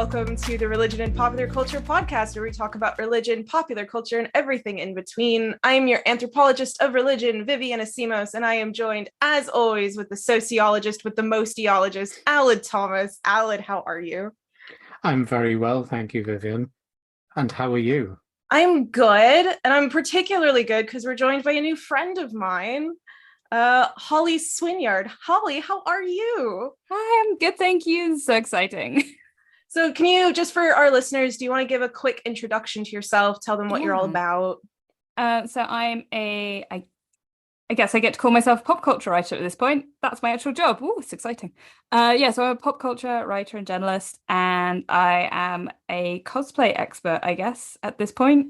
welcome to the Religion and Popular Culture podcast, where we talk about religion, popular culture, and everything in between. I am your anthropologist of religion, Vivian Asimos, and I am joined, as always, with the sociologist with the mostologist, Aled Thomas. Aled, how are you? I'm very well, thank you, Vivian. And how are you? I'm good, and I'm particularly good because we're joined by a new friend of mine, Holly Swinyard. Holly, how are you? Hi, I'm good, thank you. So exciting. So can you, just for our listeners, do you want to give a quick introduction to yourself? Tell them what you're all about. So I'm I guess I get to call myself a pop culture writer at this point. That's my actual job. Oh, it's exciting. So I'm a pop culture writer and journalist, and I am a cosplay expert, I guess, at this point.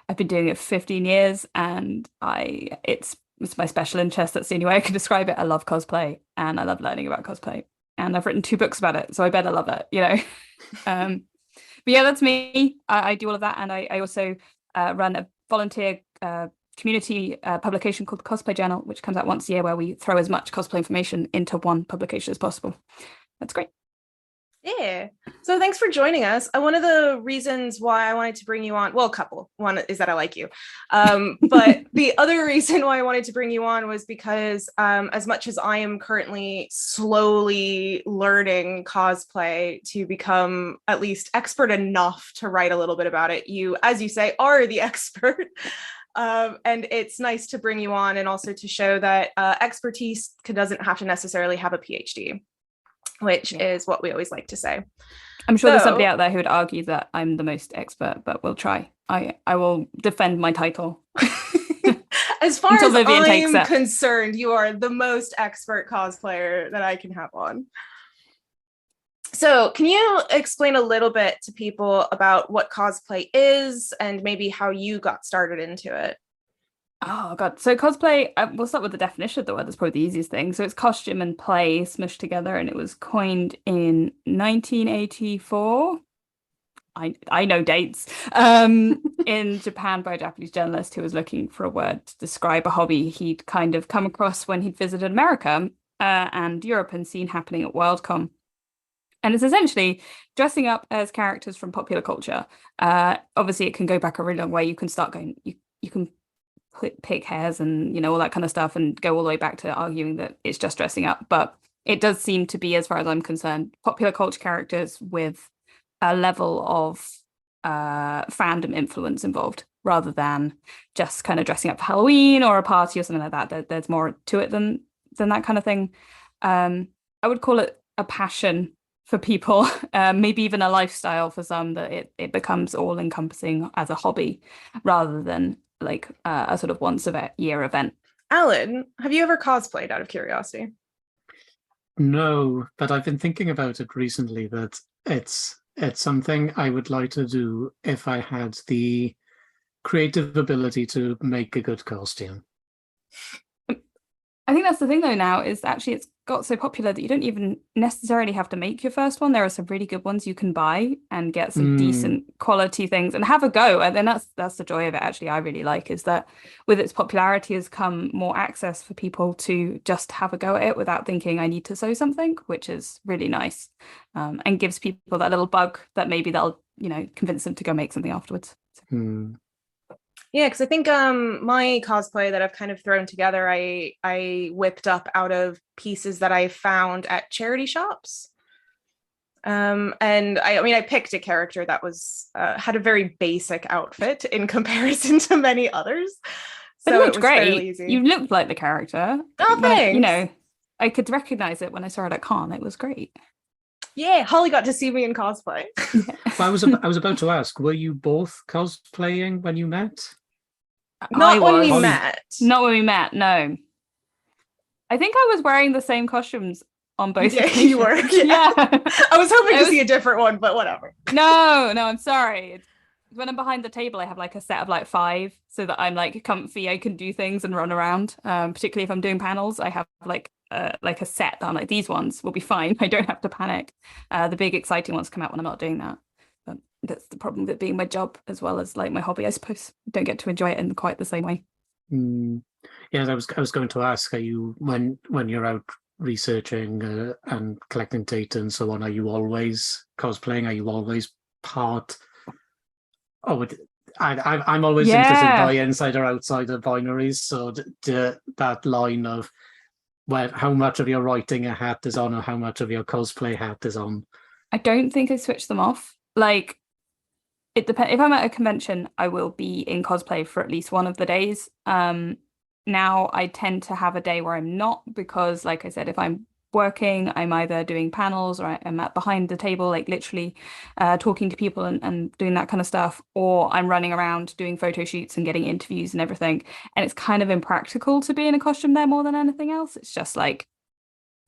I've been doing it for 15 years, and it's my special interest. That's the only way I can describe it. I love cosplay, and I love learning about cosplay. And I've written 2 books about it, so I better love it, you know. But yeah, that's me. I do all of that, and I also run a volunteer community publication called the Cosplay Journal, which comes out once a year, where we throw as much cosplay information into one publication as possible. That's great. Yeah. So thanks for joining us. One of the reasons why I wanted to bring you on, well, a couple. One is that I like you. But the other reason why I wanted to bring you on was because as much as I am currently slowly learning cosplay to become at least expert enough to write a little bit about it, you, as you say, are the expert. And it's nice to bring you on and also to show that expertise doesn't have to necessarily have a PhD. Which is what we always like to say. I'm sure there's somebody out there who would argue that I'm the most expert, but we'll try. I will defend my title. As far as I'm concerned, you are the most expert cosplayer that I can have on. So can you explain a little bit to people about what cosplay is and maybe how you got started into it? Oh god, so cosplay, we'll start with the definition of the word. That's probably the easiest thing. So it's costume and play smushed together, and it was coined in 1984. I know dates. In Japan, by a Japanese journalist who was looking for a word to describe a hobby he'd kind of come across when he'd visited America and Europe and seen happening at Worldcon. And it's essentially dressing up as characters from popular culture. Obviously, it can go back a really long way. You can start going, you can pick hairs and, you know, all that kind of stuff, and go all the way back to arguing that it's just dressing up. But it does seem to be, as far as I'm concerned, popular culture characters with a level of fandom influence involved, rather than just kind of dressing up for Halloween or a party or something like that. There's more to it than that kind of thing. I would call it a passion for people, maybe even a lifestyle for some, that it becomes all encompassing as a hobby rather than like a sort of once a year event. Alan, have you ever cosplayed, out of curiosity? No, but I've been thinking about it recently, that it's something I would like to do if I had the creative ability to make a good costume. I think that's the thing though now, is actually it's got so popular that you don't even necessarily have to make your first one. There are some really good ones you can buy and get some decent quality things and have a go. And then that's the joy of it, actually, I really like, is that with its popularity has come more access for people to just have a go at it without thinking I need to sew something, which is really nice, and gives people that little bug that maybe that'll, you know, convince them to go make something afterwards. Yeah, because I think my cosplay that I've kind of thrown together, I whipped up out of pieces that I found at charity shops. And I picked a character that was had a very basic outfit in comparison to many others. So it looked great. You looked like the character. Oh, thanks. You know, I could recognize it when I saw it at con. It was great. Yeah, Holly got to see me in cosplay. Well, I was about to ask, were you both cosplaying when you met? Not when we met. Not when we met, no. I think I was wearing the same costumes on both occasions. You were. Yeah. I was hoping to see a different one, but whatever. No, I'm sorry. When I'm behind the table, I have like a set of like 5 so that I'm like comfy. I can do things and run around. Particularly if I'm doing panels, I have like a set that I'm like, these ones will be fine. I don't have to panic. The big exciting ones come out when I'm not doing that. But that's the problem with it being my job as well as like my hobby, I suppose. I don't get to enjoy it in quite the same way. Yeah, I was going to ask, are you, when you're out researching and collecting data and so on, are you always cosplaying? Are you always part? Oh, I'm always interested by inside or outside of binaries. So that line of how much of your writing a hat is on or how much of your cosplay hat is on. I don't think I switch them off. Like, it depends. If I'm at a convention, I will be in cosplay for at least one of the days. Now I tend to have a day where I'm not, because like I said, if I'm working, I'm either doing panels or I'm at behind the table, like literally talking to people and doing that kind of stuff, or I'm running around doing photo shoots and getting interviews and everything. And it's kind of impractical to be in a costume there more than anything else. It's just like,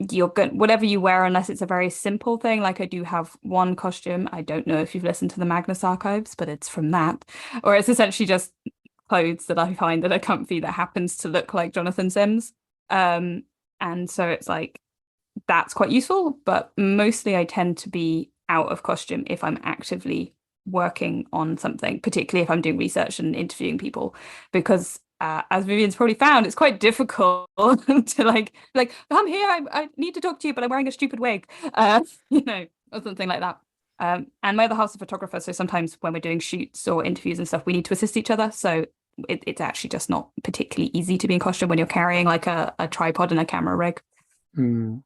you're good whatever you wear, unless it's a very simple thing. Like I do have one costume, I don't know if you've listened to the Magnus archives, but it's from that, or it's essentially just clothes that I find that are comfy that happens to look like Jonathan Sims, and so it's like that's quite useful. But mostly I tend to be out of costume if I'm actively working on something, particularly if I'm doing research and interviewing people, because as Vivian's probably found, it's quite difficult to like I'm here, I need to talk to you, but I'm wearing a stupid wig, you know, or something like that. And my other half's a photographer, so sometimes when we're doing shoots or interviews and stuff, we need to assist each other. So it's actually just not particularly easy to be in costume when you're carrying like a tripod and a camera rig. Unless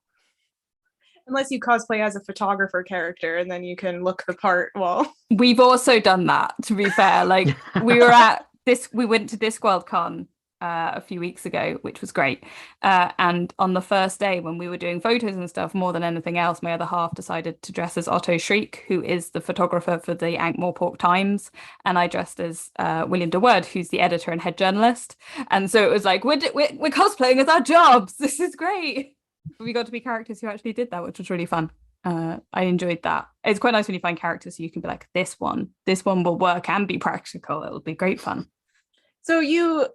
you cosplay as a photographer character, and then you can look the part. Well, we've also done that, to be fair. Like we went to Discworld Con a few weeks ago, which was great. And on the first day when we were doing photos and stuff, more than anything else, my other half decided to dress as Otto Schreck, who is the photographer for the Ankh-Morpork Times. And I dressed as William de Word, who's the editor and head journalist. And so it was like, we're cosplaying as our jobs. This is great. We got to be characters who actually did that, which was really fun. I enjoyed that. It's quite nice when you find characters so you can be like, this one will work and be practical. It'll be great fun. So you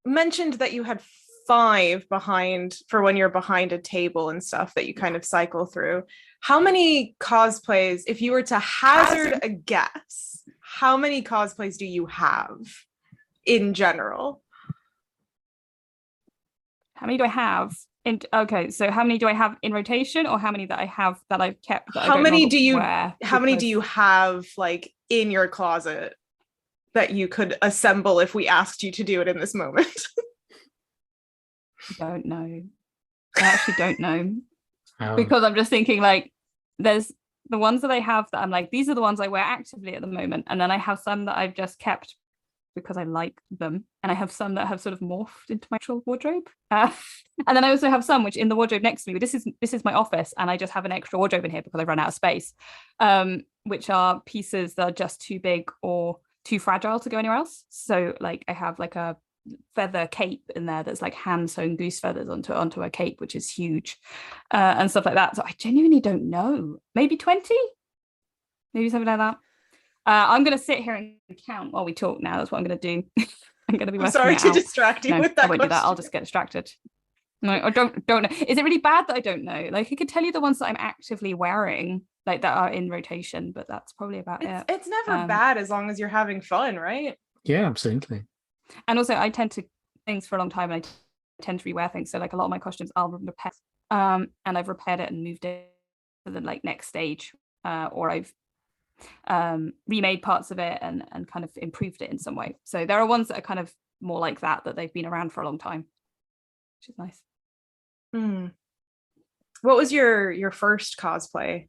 mentioned that you had 5 behind for when you're behind a table and stuff that you kind of cycle through. How many cosplays, if you were to hazard a guess, how many cosplays do you have in general? How many do I have? Okay, so how many do I have in rotation, or how many that I have that I've kept? That how many do you have like in your closet that you could assemble if we asked you to do it in this moment? I don't know. I actually don't know. Because I'm just thinking, like, there's the ones that I have that I'm like, these are the ones I wear actively at the moment, and then I have some that I've just kept because I like them, and I have some that have sort of morphed into my actual wardrobe, and then I also have some which in the wardrobe next to me, this is my office, and I just have an extra wardrobe in here because I've run out of space, which are pieces that are just too big or too fragile to go anywhere else. So like I have like a feather cape in there that's like hand sewn goose feathers onto a cape, which is huge, and stuff like that. So I genuinely don't know, maybe 20, maybe something like that. I'm going to sit here and count while we talk now. That's what I'm going to do. I'm going to be working sorry to out. distract you with that. I won't do that. I'll just get distracted. No, I don't know. Is it really bad that I don't know? Like I could tell you the ones that I'm actively wearing, like that are in rotation, but that's probably about it. It's never bad as long as you're having fun, right? Yeah, absolutely. And also I tend to things for a long time, and I tend to rewear things. So like a lot of my costumes I'll repair, and I've repaired it and moved it to the like next stage, or I've remade parts of it and kind of improved it in some way. So there are ones that are kind of more like that they've been around for a long time, which is nice. What was your first cosplay?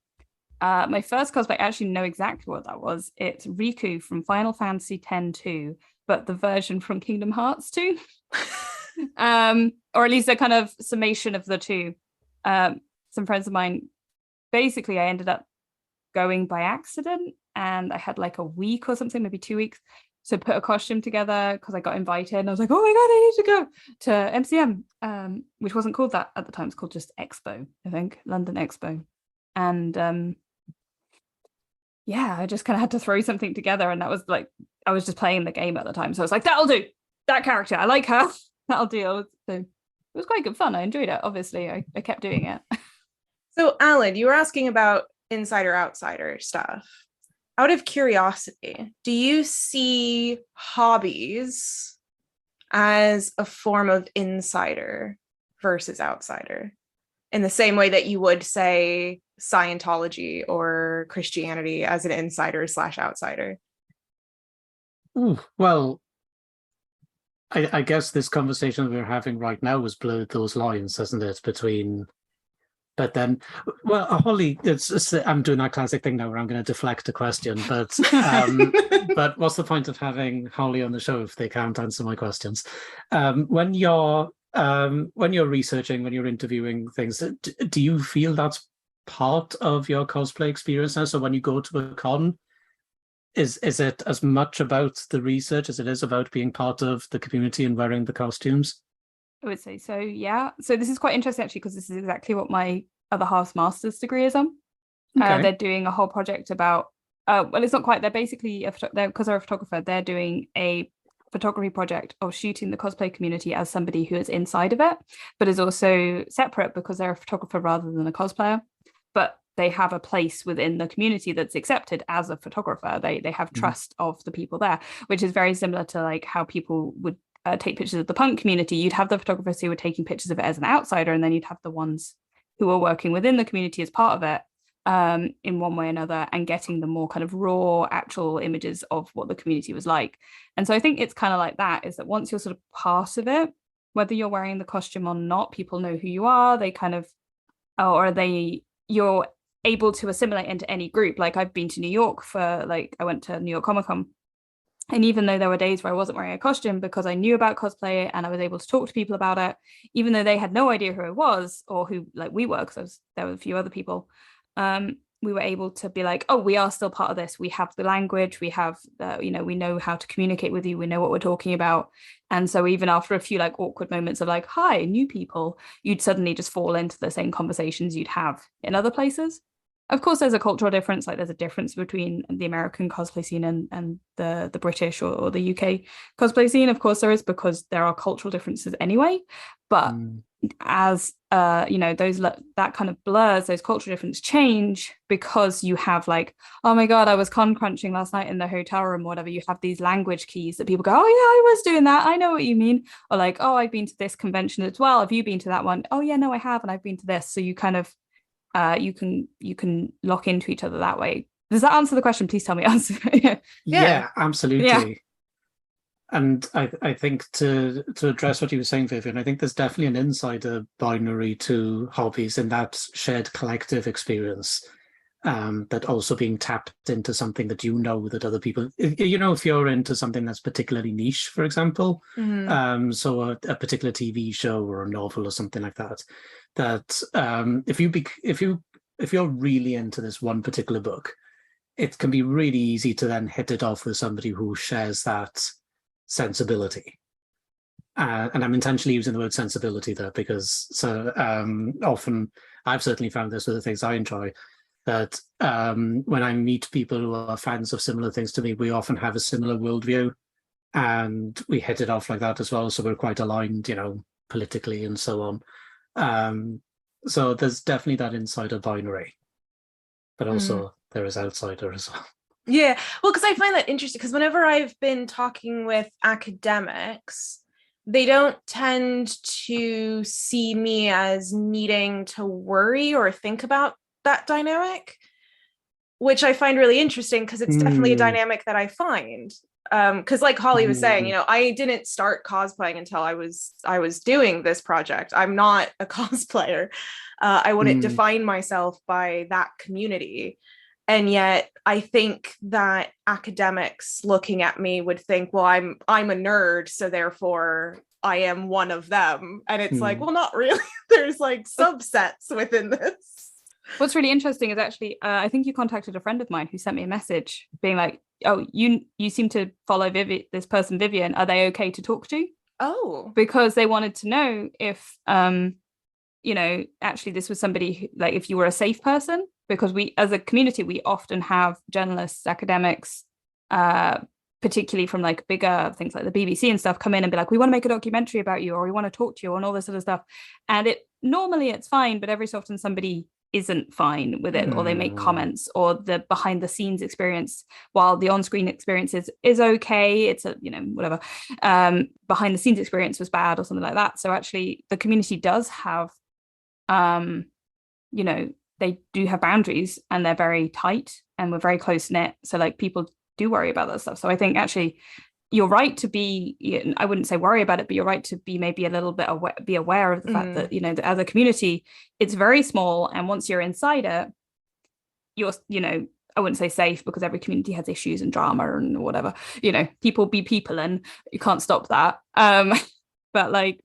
My first cosplay, I actually know exactly what that was. It's Riku from Final Fantasy X-2, but the version from Kingdom Hearts 2. Or at least a kind of summation of the two. Some friends of mine, basically I ended up going by accident, and I had like a week or something, maybe 2 weeks, to put a costume together because I got invited, and I was like, oh my god, I need to go to MCM, which wasn't called that at the time. It's called just Expo, I think, London Expo. And yeah, I just kind of had to throw something together, and that was like, I was just playing the game at the time, so I was like, that'll do, that character, I like her, that'll do. So it was quite good fun. I enjoyed it. Obviously I kept doing it. So Alan, you were asking about insider outsider stuff. Out of curiosity, do you see hobbies as a form of insider versus outsider? in the same way that you would say Scientology or Christianity as an insider / outsider? Ooh, well, I guess this conversation we're having right now has blurred those lines, hasn't it? Between, but then, well, Holly, I'm doing that classic thing now where I'm going to deflect a question, but but what's the point of having Holly on the show if they can't answer my questions? When you're researching, when you're interviewing things, do you feel that's part of your cosplay experience now? So when you go to a con, is it as much about the research as it is about being part of the community and wearing the costumes? I would say so, yeah. So this is quite interesting actually, because this is exactly what my other half's master's degree is on. Okay. They're doing a whole project about, well, it's not quite, they're basically, because they're a photographer, they're doing a photography project of shooting the cosplay community as somebody who is inside of it, but is also separate because they're a photographer rather than a cosplayer. But they have a place within the community that's accepted as a photographer. They have trust of the people there, which is very similar to like how people would take pictures of the punk community. You'd have the photographers who were taking pictures of it as an outsider, and then you'd have the ones who were working within the community as part of it, in one way or another, and getting the more kind of raw actual images of what the community was like. And so I think it's kind of like that, is that once you're sort of part of it, whether you're wearing the costume or not, people know who you are. They kind of, you're able to assimilate into any group. Like I've been to New York I went to New York Comic Con, and even though there were days where I wasn't wearing a costume, because I knew about cosplay and I was able to talk to people about it, even though they had no idea who I was or who like we were, because there were a few other people, we were able to be like, oh, we are still part of this. We have the language, we have, we know how to communicate with you. We know what we're talking about. And so even after a few like awkward moments of like, hi, new people, you'd suddenly just fall into the same conversations you'd have in other places. Of course, there's a cultural difference. Like there's a difference between the American cosplay scene and the British or the UK cosplay scene. Of course, there is, because there are cultural differences anyway. But as that kind of blurs, those cultural differences change, because you have like, oh my God, I was con crunching last night in the hotel room or whatever. You have these language keys that people go, oh yeah, I was doing that. I know what you mean. Or like, oh, I've been to this convention as well. Have you been to that one? Oh yeah, no, I have, and I've been to this. So you kind of you can lock into each other that way. Does that answer the question? Please tell me. Yeah, absolutely. Yeah. And I think to address what you were saying, Vivian, I think there's definitely an insider binary to hobbies in that shared collective experience, that also being tapped into something that that other people, if you're into something that's particularly niche, for example, so a particular TV show or a novel or something like that, if you're really into this one particular book, it can be really easy to then hit it off with somebody who shares that sensibility. And I'm intentionally using the word sensibility there because often I've certainly found this with the things I enjoy, that when I meet people who are fans of similar things to me, we often have a similar worldview and we hit it off like that as well. So we're quite aligned, politically and so on. So there's definitely that insider binary, but also there is outsider as well. Yeah, well, because I find that interesting, because whenever I've been talking with academics, they don't tend to see me as needing to worry or think about that dynamic, which I find really interesting, because it's definitely a dynamic that I find. Because like Holly was saying, I didn't start cosplaying until I was doing this project. I'm not a cosplayer. I wouldn't define myself by that community. And yet I think that academics looking at me would think, well, I'm a nerd, so therefore I am one of them. And it's like, well, not really. There's like subsets within this. What's really interesting is actually, I think you contacted a friend of mine who sent me a message being like, oh, you seem to follow this person, Vivian. Are they okay to talk to? Oh. Because they wanted to know if, actually this was somebody who, like, if you were a safe person, because we, as a community, we often have journalists, academics, particularly from like bigger things like the BBC and stuff, come in and be like, we want to make a documentary about you, or we want to talk to you, and all this sort of stuff. And normally it's fine, but every so often somebody isn't fine with it, or they make comments, or the behind the scenes experience, while the on-screen experience is okay, it's a whatever, behind the scenes experience was bad or something like that. So actually the community does have you know, they do have boundaries and they're very tight and we're very close knit. So like people do worry about that stuff. So I think actually you're right to be, I wouldn't say worry about it, but you're right to be maybe a little bit be aware of the fact that, you know, that as a community, it's very small. And once you're inside it, you're, you know, I wouldn't say safe because every community has issues and drama and whatever, you know, people be people and you can't stop that. But like,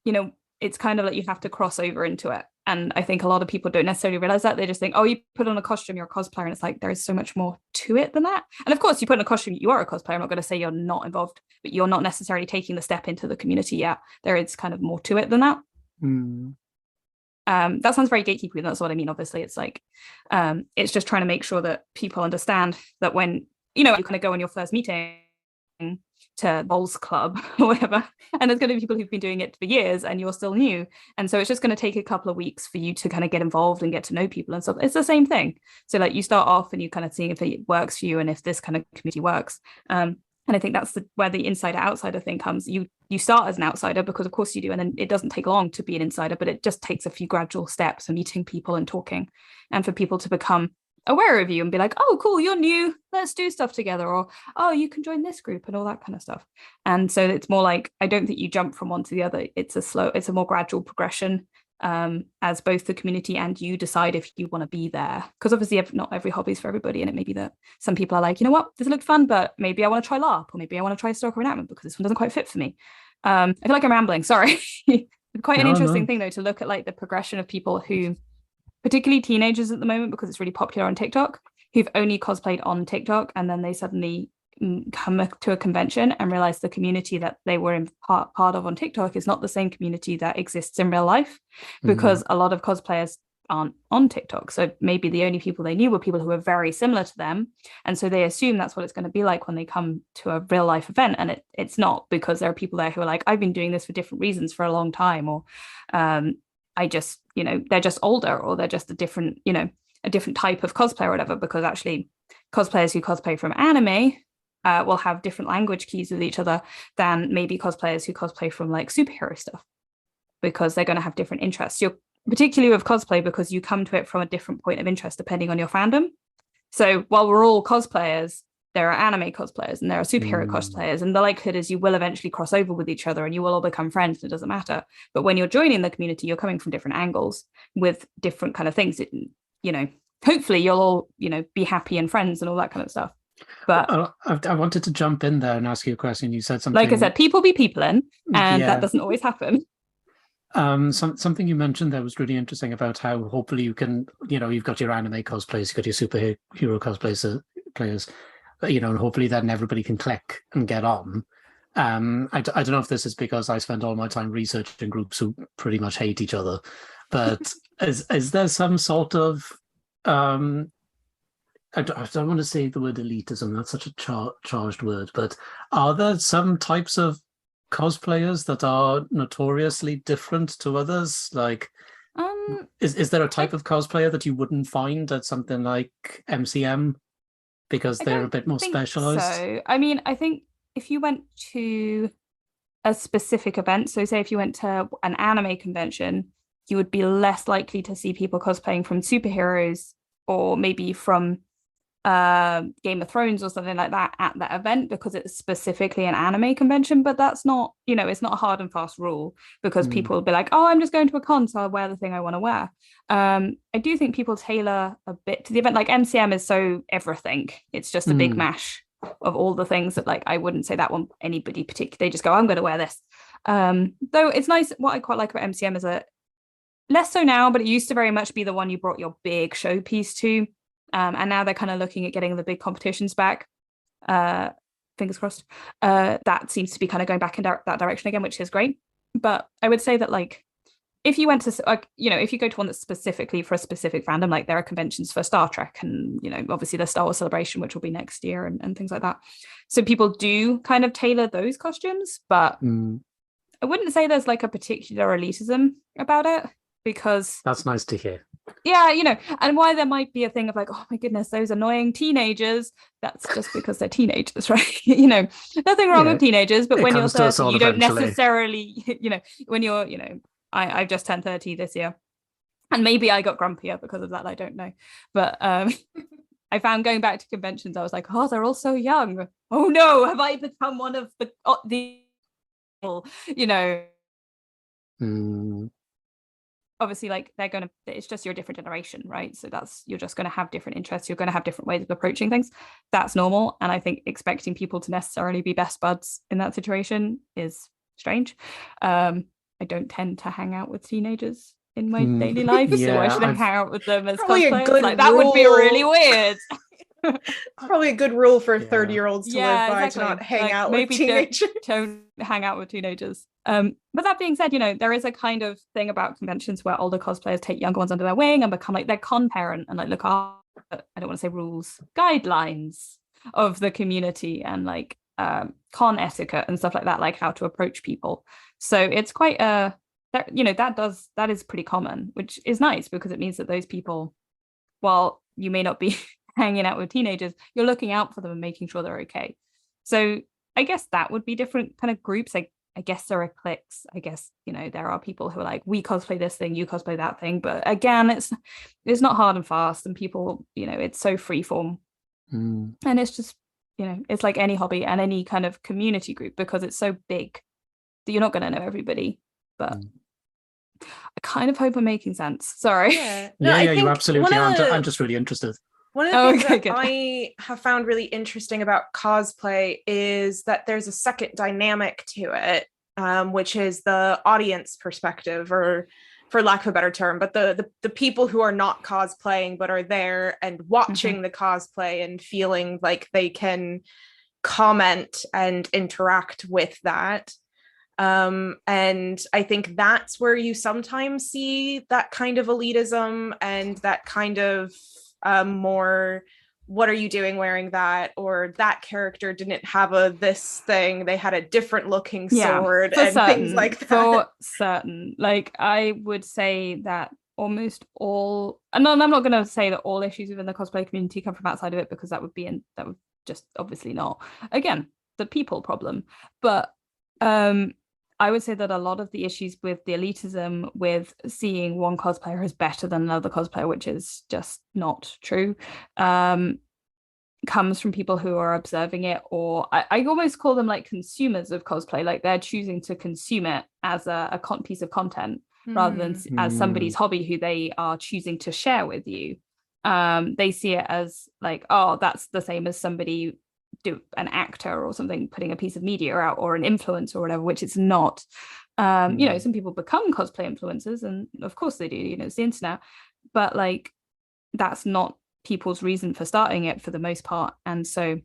you know, it's kind of like you have to cross over into it. And I think a lot of people don't necessarily realize that. They just think, oh, you put on a costume, you're a cosplayer. And it's like, there is so much more to it than that. And of course, you put on a costume, you are a cosplayer. I'm not going to say you're not involved, but you're not necessarily taking the step into the community yet. There is kind of more to it than that. That sounds very gatekeepy. And that's what I mean. Obviously, it's like, it's just trying to make sure that people understand that when, you know, you kind of go on your first meeting to Bowls Club or whatever, and there's going to be people who've been doing it for years and you're still new, and so it's just going to take a couple of weeks for you to kind of get involved and get to know people and stuff. It's the same thing. So like you start off and you kind of seeing if it works for you and if this kind of community works, and I think that's where the insider outsider thing comes. You start as an outsider because of course you do, and then it doesn't take long to be an insider, but it just takes a few gradual steps of meeting people and talking, and for people to become aware of you and be like, oh cool, you're new, let's do stuff together, or oh, you can join this group and all that kind of stuff. And so it's more like, I don't think you jump from one to the other. It's a more gradual progression, as both the community and you decide if you want to be there, because obviously not every hobby is for everybody, and it may be that some people are like, you know what, this looked fun, but maybe I want to try LARP, or maybe I want to try historical reenactment because this one doesn't quite fit for me. I feel like I'm rambling, sorry. Quite an interesting thing though to look at, like the progression of people who, particularly teenagers at the moment, because it's really popular on TikTok, who've only cosplayed on TikTok, and then they suddenly come to a convention and realize the community that they were in part of on TikTok is not the same community that exists in real life, because a lot of cosplayers aren't on TikTok. So maybe the only people they knew were people who were very similar to them, and so they assume that's what it's going to be like when they come to a real life event, and it's not, because there are people there who are like, I've been doing this for different reasons for a long time, or I just, you know, they're just older, or they're just a different type of cosplayer or whatever, because actually cosplayers who cosplay from anime will have different language keys with each other than maybe cosplayers who cosplay from like superhero stuff, because they're going to have different interests. You're particularly with cosplay, because you come to it from a different point of interest depending on your fandom. So while we're all cosplayers, there are anime cosplayers and there are superhero cosplayers, and the likelihood is you will eventually cross over with each other and you will all become friends, and it doesn't matter. But when you're joining the community, you're coming from different angles with different kind of things. You know, hopefully you'll all, you know, be happy and friends and all that kind of stuff. But I wanted to jump in there and ask you a question. You said something, like I said, people be peopling, and that doesn't always happen. Something you mentioned that was really interesting about how hopefully you can, you know, you've got your anime cosplays, you've got your superhero players, you know, and hopefully then everybody can click and get on. I don't know if this is because I spend all my time researching groups who pretty much hate each other, but is there some sort of I don't want to say the word elitism, that's such a charged word, but are there some types of cosplayers that are notoriously different to others? Like, is there a type of cosplayer that you wouldn't find at something like MCM because they're a bit more specialized? So, I mean, I think if you went to a specific event, so say if you went to an anime convention, you would be less likely to see people cosplaying from superheroes, or maybe from Game of Thrones or something like that at that event, because it's specifically an anime convention. But that's not, you know, it's not a hard and fast rule, because people will be like, oh, I'm just going to a con, so I'll wear the thing I want to wear. I do think people tailor a bit to the event. Like MCM is so everything, it's just a big mash of all the things that, like, I wouldn't say that one anybody particular, they just go, I'm going to wear this. Though it's nice, what I quite like about MCM is that less so now, but it used to very much be the one you brought your big showpiece to. And now they're kind of looking at getting the big competitions back. Fingers crossed. That seems to be kind of going back in that direction again, which is great. But I would say that, like, if you went to, like, you know, if you go to one that's specifically for a specific fandom, like there are conventions for Star Trek, and, you know, obviously the Star Wars Celebration, which will be next year, and things like that. So people do kind of tailor those costumes, but I wouldn't say there's like a particular elitism about it, because that's nice to hear. Yeah, you know, and why there might be a thing of like, oh my goodness, those annoying teenagers. That's just because they're teenagers, right? You know, nothing wrong with teenagers, but when you're 30, you don't necessarily, you know, when you're, you know, I've just turned 30 this year. And maybe I got grumpier because of that, I don't know. But I found going back to conventions, I was like, oh, they're all so young. Oh no, have I become one of the you know? Obviously, like it's just you're a different generation, right? So you're just going to have different interests. You're going to have different ways of approaching things. That's normal. And I think expecting people to necessarily be best buds in that situation is strange. I don't tend to hang out with teenagers in my daily life, so I shouldn't hang out with them as cosplayers. Like that would be really weird. Probably a good rule for 30-year-olds to live by, exactly. to not hang like, out maybe with teenagers. Don't hang out with teenagers. But that being said, there is a kind of thing about conventions where older cosplayers take younger ones under their wing and become like their con parent and like look after, I don't want to say rules, guidelines of the community and like con etiquette and stuff like that, like how to approach people. So it's quite that is pretty common, which is nice because it means that those people, while you may not be hanging out with teenagers, you're looking out for them and making sure they're okay. So I guess that would be different kind of groups. Like I guess there are cliques. I guess there are people who are like, we cosplay this thing, you cosplay that thing. But again, it's not hard and fast, and people, it's so freeform, and it's just it's like any hobby and any kind of community group because it's so big that you're not going to know everybody. But I kind of hope I'm making sense. Sorry. Yeah, you absolutely are. I'm just really interested. One of the things that I have found really interesting about cosplay is that there's a second dynamic to it, which is the audience perspective, or for lack of a better term, but the people who are not cosplaying but are there and watching the cosplay and feeling like they can comment and interact with that. And I think that's where you sometimes see that kind of elitism and that kind of more, what are you doing wearing that, or that character didn't have this thing, they had a different looking sword, and things like that. For certain, like I would say that almost all, and I'm not going to say that all issues within the cosplay community come from outside of it, because that would just obviously not, again, the people problem. But I would say that a lot of the issues with the elitism, with seeing one cosplayer as better than another cosplayer, which is just not true, comes from people who are observing it, or I almost call them like consumers of cosplay, like they're choosing to consume it as a piece of content rather than as somebody's hobby who they are choosing to share with you. They see it as like, oh, that's the same as somebody, an actor or something, putting a piece of media out, or an influencer or whatever, which it's not. Some people become cosplay influencers, and of course they do, it's the internet, but like that's not people's reason for starting it for the most part. And so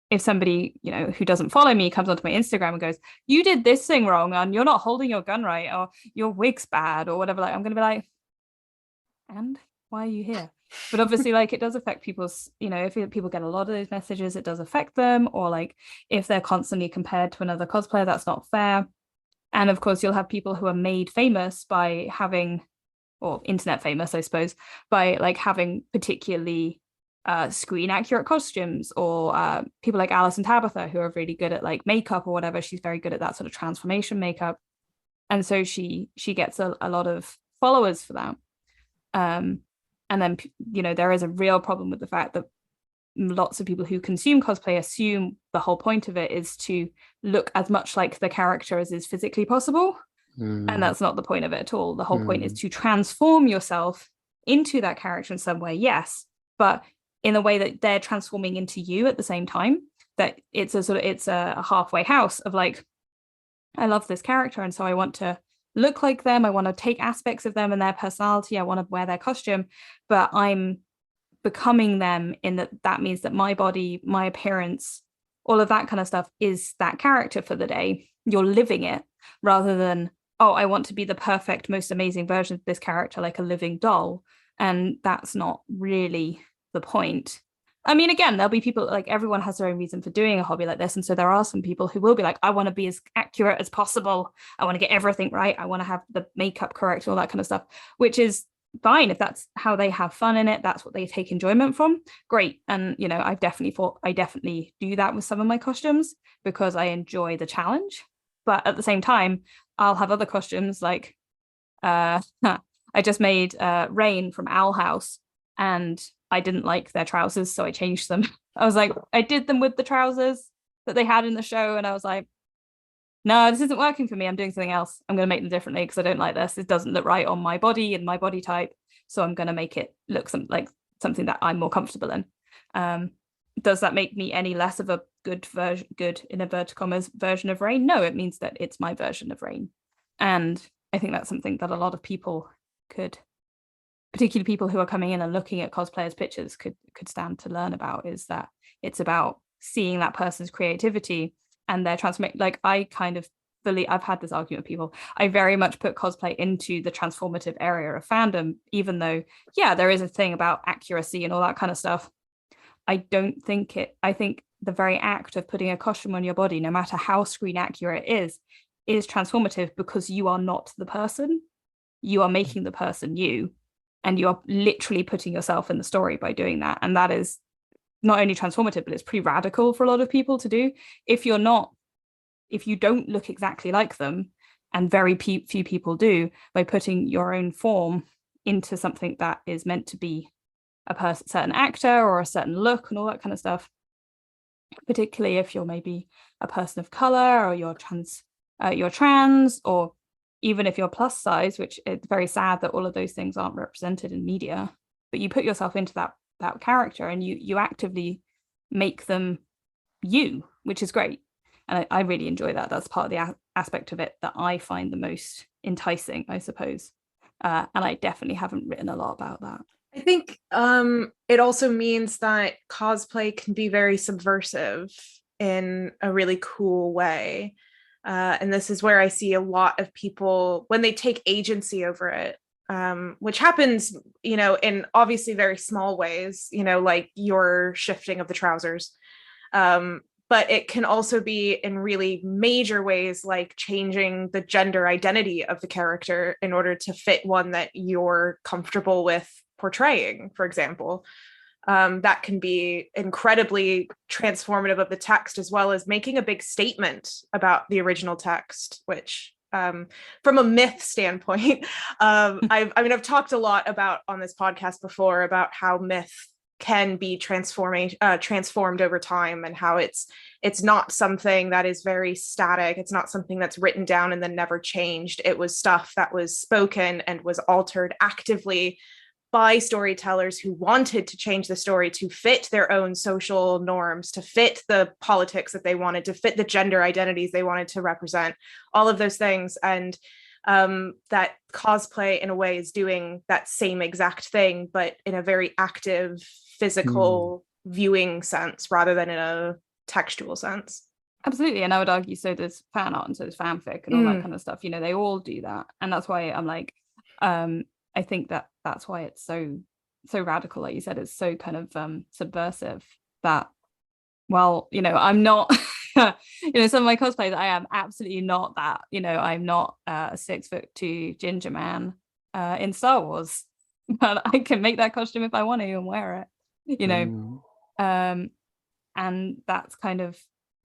if somebody who doesn't follow me comes onto my Instagram and goes, you did this thing wrong, and you're not holding your gun right, or your wig's bad, or whatever, like I'm gonna be like, and why are you here? But obviously, like, it does affect people's, if people get a lot of those messages, it does affect them. Or like if they're constantly compared to another cosplayer, that's not fair. And of course, you'll have people who are made famous by having, or internet famous, I suppose, by like having particularly screen accurate costumes, or people like Alice and Tabitha, who are really good at like makeup or whatever. She's very good at that sort of transformation makeup, and so she gets a lot of followers for that. And then, there is a real problem with the fact that lots of people who consume cosplay assume the whole point of it is to look as much like the character as is physically possible. And that's not the point of it at all. The whole point is to transform yourself into that character in some way, yes, but in a way that they're transforming into you at the same time. That it's a halfway house of like, I love this character, and so I want to look like them, I want to take aspects of them and their personality, I want to wear their costume, but I'm becoming them in that means that my body, my appearance, all of that kind of stuff is that character for the day. You're living it, rather than, oh, I want to be the perfect, most amazing version of this character, like a living doll. And that's not really the point. I mean, again, there'll be people, like, everyone has their own reason for doing a hobby like this. And so there are some people who will be like, I want to be as accurate as possible. I want to get everything right. I want to have the makeup correct, all that kind of stuff, which is fine. If that's how they have fun in it, that's what they take enjoyment from, great. And, I definitely do that with some of my costumes because I enjoy the challenge. But at the same time, I'll have other costumes like I just made Rain from Owl House, and I didn't like their trousers, so I changed them. I was like, I did them with the trousers that they had in the show, and I was like, no, this isn't working for me. I'm doing something else. I'm going to make them differently because I don't like this. It doesn't look right on my body and my body type. So I'm going to make it look like something that I'm more comfortable in. Does that make me any less of a good in inverted commas version of Rain? No, it means that it's my version of Rain. And I think that's something that a lot of people could, particularly people who are coming in and looking at cosplayers' pictures, could stand to learn about, is that it's about seeing that person's creativity and their transformation. Like, I kind of I've had this argument with people. I very much put cosplay into the transformative area of fandom, even though, yeah, there is a thing about accuracy and all that kind of stuff. I think the very act of putting a costume on your body, no matter how screen accurate it is transformative, because you are not the person. You are making the person you, and you are literally putting yourself in the story by doing that. And that is not only transformative, but it's pretty radical for a lot of people to do. If you don't look exactly like them, and very few people do, by putting your own form into something that is meant to be a certain actor or a certain look and all that kind of stuff, particularly if you're maybe a person of color, or you're trans, or even if you're plus size, which it's very sad that all of those things aren't represented in media, but you put yourself into that character and you actively make them you, which is great. And I really enjoy that. That's part of the aspect of it that I find the most enticing, I suppose. And I definitely haven't written a lot about that. I think it also means that cosplay can be very subversive in a really cool way. And this is where I see a lot of people, when they take agency over it, which happens, in obviously very small ways, like your shifting of the trousers. But it can also be in really major ways, like changing the gender identity of the character in order to fit one that you're comfortable with portraying, for example. That can be incredibly transformative of the text, as well as making a big statement about the original text, which from a myth standpoint, I've talked a lot about on this podcast before about how myth can be transformed over time, and how it's not something that is very static. It's not something that's written down and then never changed. It was stuff that was spoken and was altered actively by storytellers who wanted to change the story to fit their own social norms, to fit the politics that they wanted, to fit the gender identities they wanted to represent, all of those things. And that cosplay in a way is doing that same exact thing, but in a very active, physical viewing sense rather than in a textual sense. Absolutely. And I would argue so there's fan art and so there's fanfic and all that kind of stuff. They all do that. And that's why I'm like, I think that's why it's so radical, like you said. It's so kind of subversive that, well, I'm not some of my cosplays, I am absolutely not that. I'm not a 6'2" ginger man in Star Wars, but I can make that costume if I want to and wear it. And that's kind of,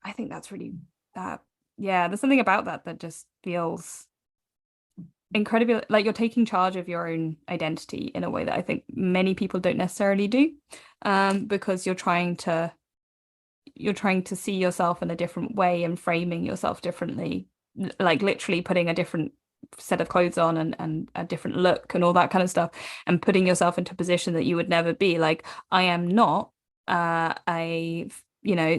I think that's really that. Yeah, there's something about that just feels incredibly like you're taking charge of your own identity in a way that I think many people don't necessarily do, because you're trying to see yourself in a different way and framing yourself differently, like literally putting a different set of clothes on and a different look and all that kind of stuff, and putting yourself into a position that you would never be. Like, I am not a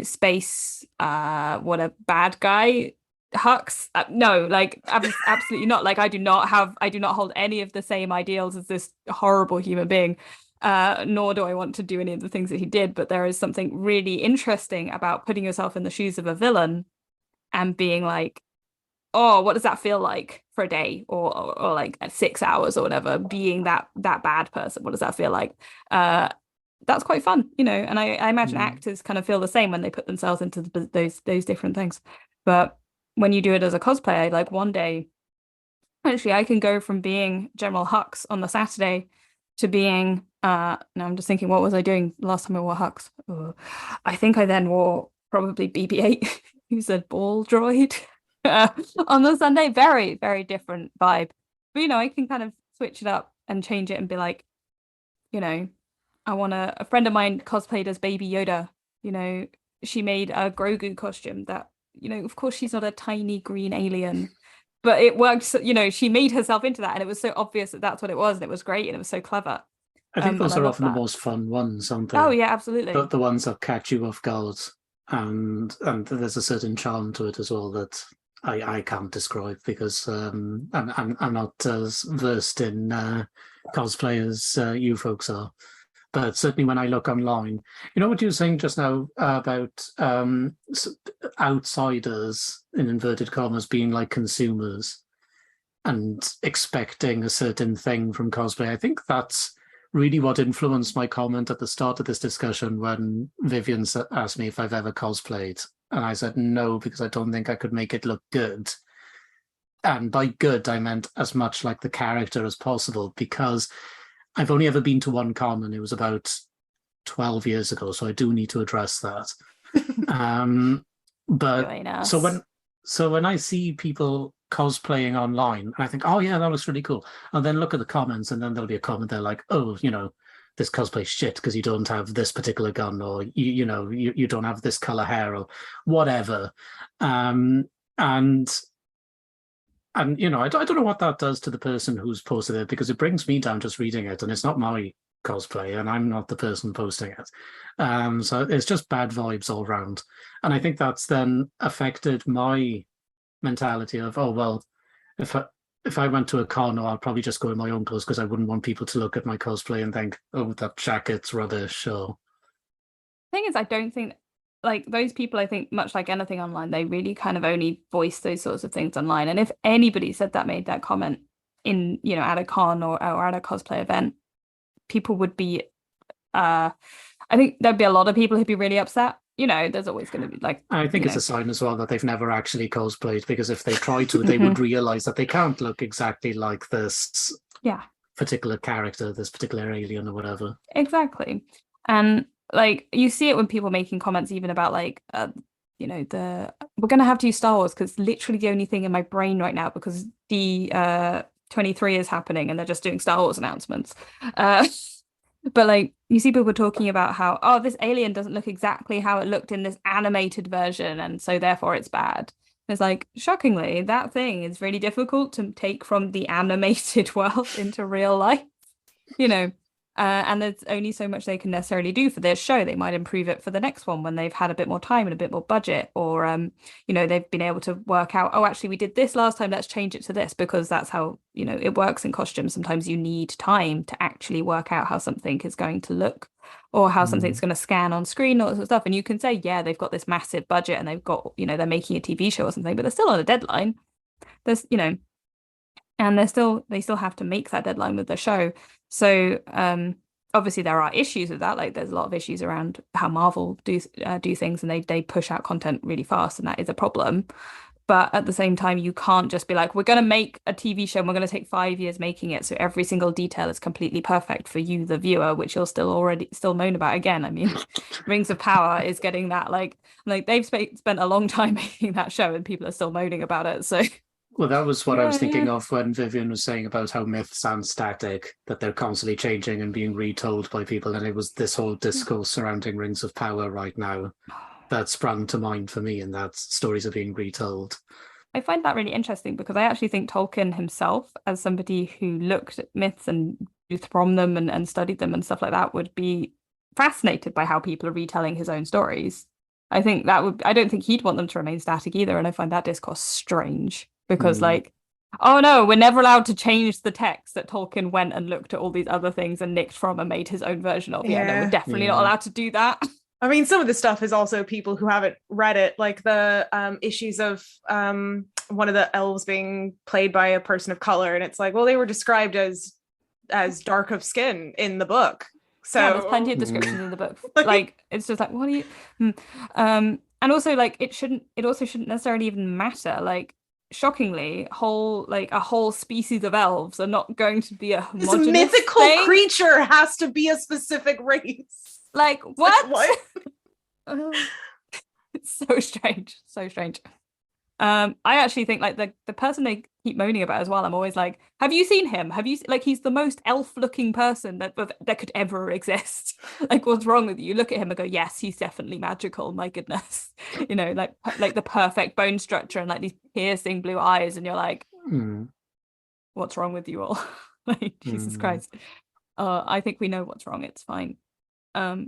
space what a bad guy Hux. No, like absolutely not. Like, I do not hold any of the same ideals as this horrible human being, nor do I want to do any of the things that he did. But there is something really interesting about putting yourself in the shoes of a villain and being like, oh, what does that feel like for a day or like 6 hours or whatever, being that bad person? What does that feel like? That's quite fun, and I imagine actors kind of feel the same when they put themselves into those different things. But when you do it as a cosplayer, like one day, actually, I can go from being General Hux on the Saturday to being, now I'm just thinking, what was I doing last time I wore Hux? Oh, I think I then wore probably BB-8, who's a ball droid, on the Sunday. Very, very different vibe. But I can kind of switch it up and change it and be like, I want a friend of mine cosplayed as Baby Yoda. She made a Grogu costume that, of course she's not a tiny green alien, but it worked. She made herself into that, and it was so obvious that that's what it was, and it was great, and it was so clever. I think those and are I love often the that. most fun ones, aren't they? Oh yeah, absolutely. The ones that catch you off guard, and there's a certain charm to it as well that I can't describe because I'm not as versed in cosplay as you folks are. But certainly when I look online, what you were saying just now about outsiders, in inverted commas, being like consumers and expecting a certain thing from cosplay. I think that's really what influenced my comment at the start of this discussion when Vivian asked me if I've ever cosplayed. And I said no, because I don't think I could make it look good. And by good, I meant as much like the character as possible, because I've only ever been to one con, and it was about 12 years ago, so I do need to address that. But so when I see people cosplaying online, I think, oh yeah, that looks really cool. And then look at the comments, and then there'll be a comment there like, oh, this cosplay shit because you don't have this particular gun, or you don't have this color hair, or whatever. And I don't know what that does to the person who's posted it, because it brings me down just reading it, and it's not my cosplay, and I'm not the person posting it. So it's just bad vibes all around. And I think that's then affected my mentality of, oh, well, if I went to a con, I'll probably just go in my own clothes because I wouldn't want people to look at my cosplay and think, oh, that jacket's rubbish. Or thing is, I don't think like those people, I think much like anything online, they really kind of only voice those sorts of things online. And if anybody made that comment in, at a con or at a cosplay event, people would be, I think there'd be a lot of people who'd be really upset. There's always going to be like, I think it's a sign as well that they've never actually cosplayed, because if they try to, they would realize that they can't look exactly like this particular character, this particular alien or whatever. Exactly. And like you see it when people making comments even about like we're gonna have to use Star Wars because literally the only thing in my brain right now, because D23 is happening and they're just doing Star Wars announcements. But like you see people talking about how, oh, this alien doesn't look exactly how it looked in this animated version, and so therefore it's bad. It's like, shockingly, that thing is really difficult to take from the animated world into real life, and there's only so much they can necessarily do for their show. They might improve it for the next one when they've had a bit more time and a bit more budget, or they've been able to work out, oh, actually we did this last time, let's change it to this, because that's how it works in costumes. Sometimes you need time to actually work out how something is going to look, or how something's going to scan on screen, all that sort of stuff. And you can say, yeah, they've got this massive budget and they've got, they're making a TV show or something, but they're still on a deadline. There's and they still have to make that deadline with the show. So obviously there are issues with that. Like there's a lot of issues around how Marvel do things, and they push out content really fast, and that is a problem. But at the same time, you can't just be like, we're going to make a TV show and we're going to take 5 years making it, so every single detail is completely perfect for you, the viewer, which you'll still moan about. Again, I mean, Rings of Power is getting that. Like they've spent a long time making that show and people are still moaning about it. So well, that was what I was thinking of when Vivian was saying about how myths aren't static, that they're constantly changing and being retold by people. And it was this whole discourse surrounding Rings of Power right now that sprang to mind for me, and that stories are being retold. I find that really interesting, because I actually think Tolkien himself, as somebody who looked at myths and from them and studied them and stuff like that, would be fascinated by how people are retelling his own stories. I don't think he'd want them to remain static either. And I find that discourse strange. Because like, oh no, we're never allowed to change the text that Tolkien went and looked at all these other things and nicked from and made his own version of. Yeah, no, we're definitely not allowed to do that. I mean, some of the stuff is also people who haven't read it, like the issues of one of the elves being played by a person of color, and it's like, well, they were described as dark of skin in the book. So yeah, there's plenty of descriptions in the book. Like it's just like, what do you and also like it also shouldn't necessarily even matter. Like shockingly, a whole species of elves are not going to be a homogeneous mythical creature has to be a specific race. Like what? Like, what? It's so strange. I actually think like the person they keep moaning about as well, I'm always like, have you seen him? Have you like he's the most elf-looking person that could ever exist. Like, what's wrong with you? You look at him and go, yes, he's definitely magical. My goodness, you know, like the perfect bone structure and like these piercing blue eyes, and you're like, what's wrong with you all? Like, Jesus Christ. I think we know what's wrong. It's fine. I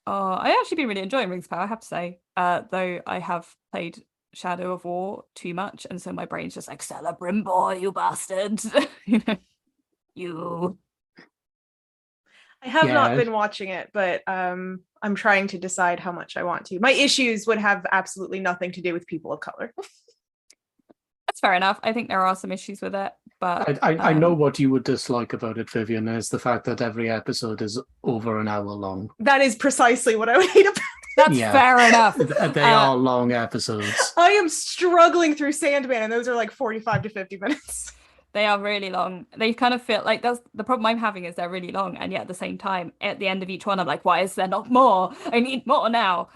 actually been really enjoying Rings of Power, I have to say. Though I have played Shadow of War too much, and so my brain's just like, Celebrimbor, you bastard. You know, you. I have not been watching it, but I'm trying to decide how much I want to. My issues would have absolutely nothing to do with people of color. That's fair enough. I think there are some issues with it, but I know what you would dislike about it, Vivian, is the fact that every episode is over an hour long. That is precisely what I would hate about it. That's fair enough. They are long episodes. I am struggling through Sandman, and those are like 45 to 50 minutes. They are really long. They kind of feel like that's the problem I'm having, is they're really long, and yet at the same time, at the end of each one, I'm like, why is there not more? I need more now.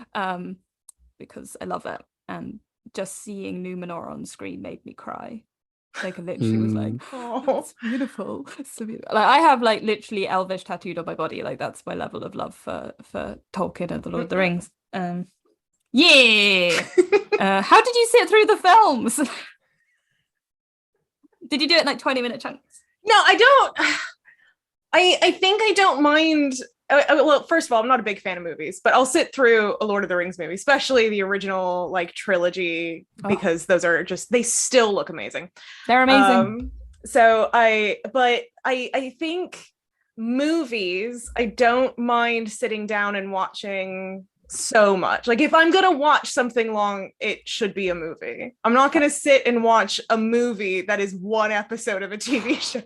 Because I love it, and just seeing Numenor on screen made me cry. Like, I literally was like, oh, it's beautiful. It's so beautiful. Like, I have like literally Elvish tattooed on my body. Like, that's my level of love for Tolkien and the Lord of the Rings. Yeah. How did you sit through the films? Did you do it in like 20-minute chunks? No, I don't. I think I don't mind. Well, first of all, I'm not a big fan of movies, but I'll sit through a Lord of the Rings movie, especially the original like trilogy, because those are just, they still look amazing. They're amazing. I think movies, I don't mind sitting down and watching so much. Like, if I'm gonna watch something long, it should be a movie. I'm not gonna sit and watch a movie that is one episode of a TV show.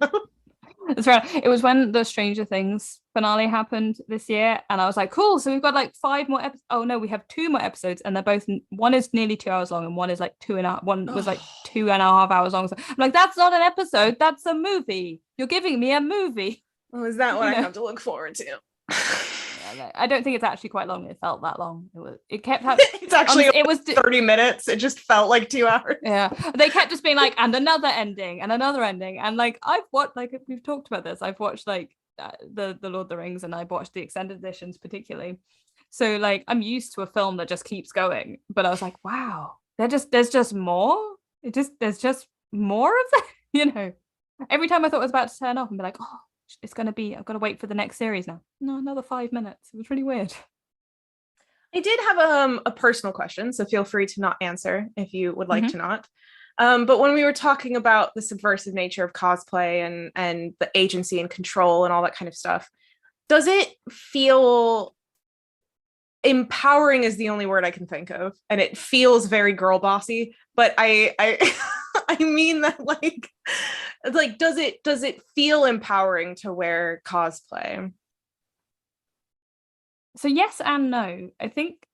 That's right. It was when the Stranger Things finale happened this year, and I was like, cool, so we've got like 5 more episodes. Oh no, we have 2 more episodes, and they're both, one is nearly 2 hours long and one is like 2.5, one was like 2.5 hours long. So I'm like, that's not an episode, that's a movie. You're giving me a movie. Well, is that what I have to look forward to? I don't think it's actually quite long. It felt that long. It kept it's actually it was 30 minutes. It just felt like 2 hours. Yeah, they kept just being like, and another ending and another ending, and like I've watched, like we've talked about this, I've watched like the Lord of the Rings, and I watched the extended editions particularly, so like I'm used to a film that just keeps going. But I was like, wow, there's just more. There's just more of that. You know, every time I thought I was about to turn off and be like, oh, it's going to be, I've got to wait for the next series now. No, another 5 minutes. It was really weird. I did have a personal question, so feel free to not answer if you would like to not. But when we were talking about the subversive nature of cosplay and the agency and control and all that kind of stuff, does it feel empowering? Is the only word I can think of, and it feels very girl bossy, but I I mean that like does it feel empowering to wear cosplay? So yes and no. I think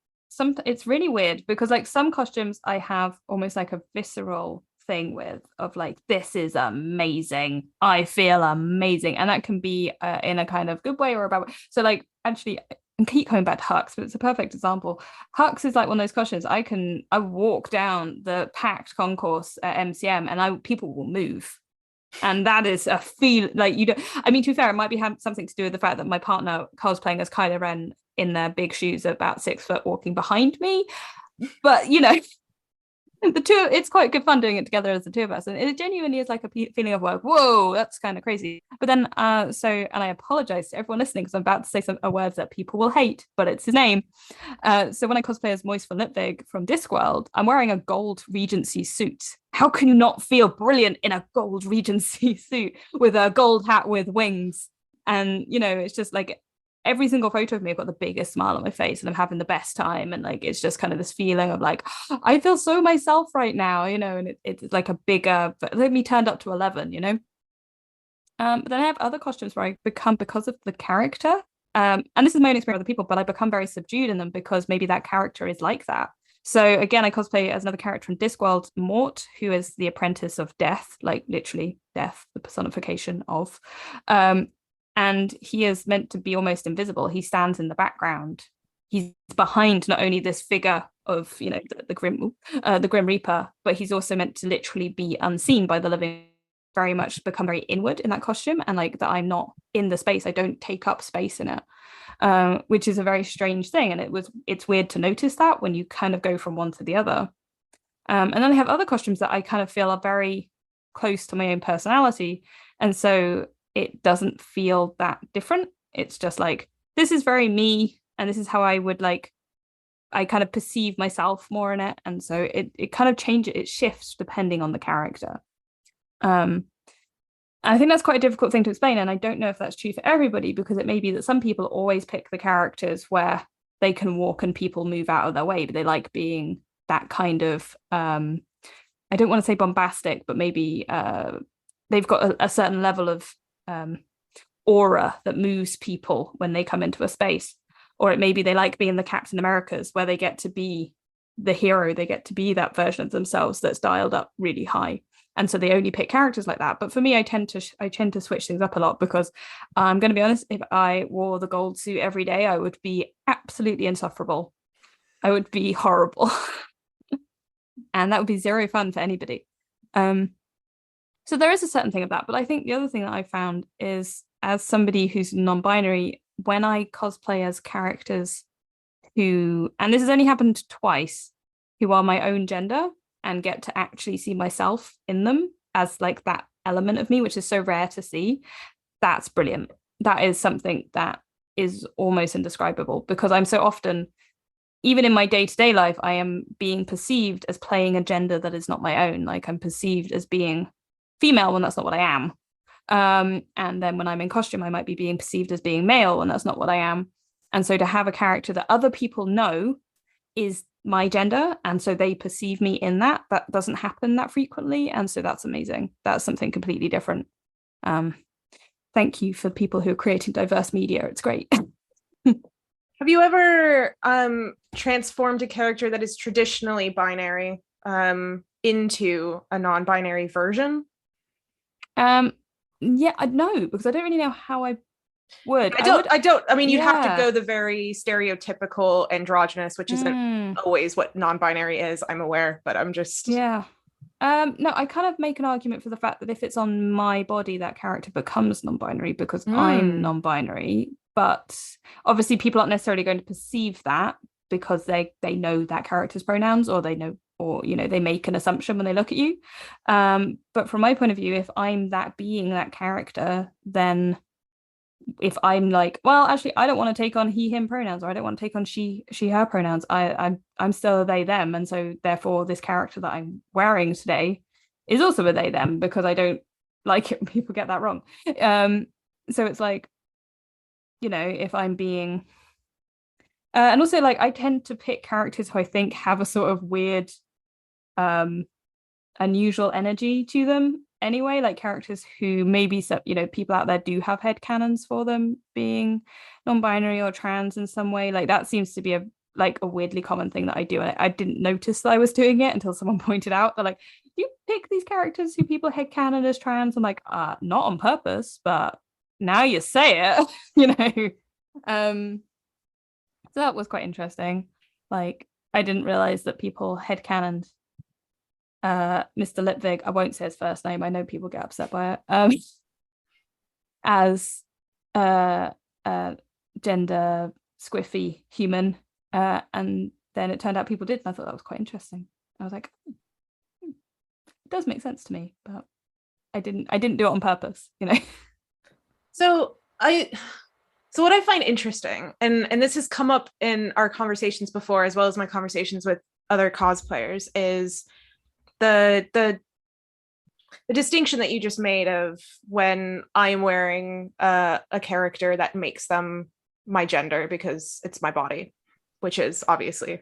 it's really weird, because like some costumes I have almost like a visceral thing with, of like, this is amazing, I feel amazing, and that can be in a kind of good way or a bad way. So like, actually, and keep coming back to Hux, but it's a perfect example. Hux is like one of those costumes I walk down the packed concourse at MCM and people will move. And that is a feel like, you don't, I mean, to be fair, it might be something to do with the fact that my partner cosplaying as Kylo Ren in their big shoes about 6 foot walking behind me. But you know, it's quite good fun doing it together as the two of us, and it genuinely is like a feeling of like, whoa, that's kind of crazy. But then and I apologize to everyone listening, because I'm about to say some words that people will hate, but it's his name. So when I cosplay as Moist von Lipwig from Discworld, I'm wearing a gold Regency suit. How can you not feel brilliant in a gold Regency suit with a gold hat with wings? And you know, it's just like, every single photo of me, I've got the biggest smile on my face and I'm having the best time. And like, it's just kind of this feeling of like, I feel so myself right now, you know, and it's like a bigger, but let me turned up to 11, you know. But then I have other costumes where I become, because of the character, and this is my own experience with other people, but I become very subdued in them because maybe that character is like that. So again, I cosplay as another character from Discworld, Mort, who is the apprentice of death, like literally death, the personification of. And he is meant to be almost invisible. He stands in the background. He's behind not only this figure of, you know, the Grim Reaper, but he's also meant to literally be unseen by the living, very much become very inward in that costume, and like that I'm not in the space, I don't take up space in it, which is a very strange thing. And it's weird to notice that when you kind of go from one to the other. And then I have other costumes that I kind of feel are very close to my own personality, and so it doesn't feel that different. It's just like, this is very me, and this is how I would like, I kind of perceive myself more in it. And so it kind of changes, it shifts depending on the character. I think that's quite a difficult thing to explain, and I don't know if that's true for everybody, because it may be that some people always pick the characters where they can walk and people move out of their way, but they like being that kind of I don't want to say bombastic, but maybe they've got a certain level of aura that moves people when they come into a space. Or it may be they like being the Captain Americas, where they get to be the hero, they get to be that version of themselves that's dialed up really high. And so they only pick characters like that. But for me, I tend to switch things up a lot, because I'm going to be honest, if I wore the gold suit every day, I would be absolutely insufferable. I would be horrible. And that would be zero fun for anybody. So there is a certain thing of that. But I think the other thing that I found is, as somebody who's non-binary, when I cosplay as characters who, and this has only happened twice, who are my own gender and get to actually see myself in them as like that element of me, which is so rare to see, that's brilliant. That is something that is almost indescribable, because I'm so often, even in my day-to-day life, I am being perceived as playing a gender that is not my own. Like, I'm perceived as being female when that's not what I am. And then when I'm in costume, I might be being perceived as being male when that's not what I am. And so to have a character that other people know is my gender, and so they perceive me in that doesn't happen that frequently. And so that's amazing. That's something completely different. Thank you for people who are creating diverse media. It's great. Have you ever transformed a character that is traditionally binary into a non-binary version? Yeah, no, because I don't really know how I would. I mean, you'd have Yeah. to go the very stereotypical androgynous, which isn't always what non-binary is, I'm aware, but I'm just... Yeah. No, I kind of make an argument for the fact that if it's on my body, that character becomes non-binary because I'm non-binary. But obviously people aren't necessarily going to perceive that because they know that character's pronouns, or they know, or, you know, they make an assumption when they look at you. But from my point of view, if I'm that being, that character, then if I'm like, well, actually, I don't want to take on he, him pronouns, or I don't want to take on she, her pronouns, I'm still a they, them. And so therefore this character that I'm wearing today is also a they, them, because I don't like it when people get that wrong. So it's like, you know, if I'm being... and also, like, I tend to pick characters who I think have a sort of weird, unusual energy to them anyway, like characters who maybe, you know, people out there do have headcanons for them being non-binary or trans in some way. Like, that seems to be a weirdly common thing that I do. And I didn't notice that I was doing it until someone pointed out. They're like, you pick these characters who people headcanon as trans? I'm like, not on purpose, but now you say it, you know. So that was quite interesting. Like, I didn't realize that people headcanoned Mr. Lipvig, I won't say his first name, I know people get upset by it, as gender squiffy human, and then it turned out people did, and I thought that was quite interesting. I was like, it does make sense to me, but I didn't do it on purpose, you know. So what I find interesting, and this has come up in our conversations before, as well as my conversations with other cosplayers, is the distinction that you just made of when I am wearing a character that makes them my gender because it's my body, which is obviously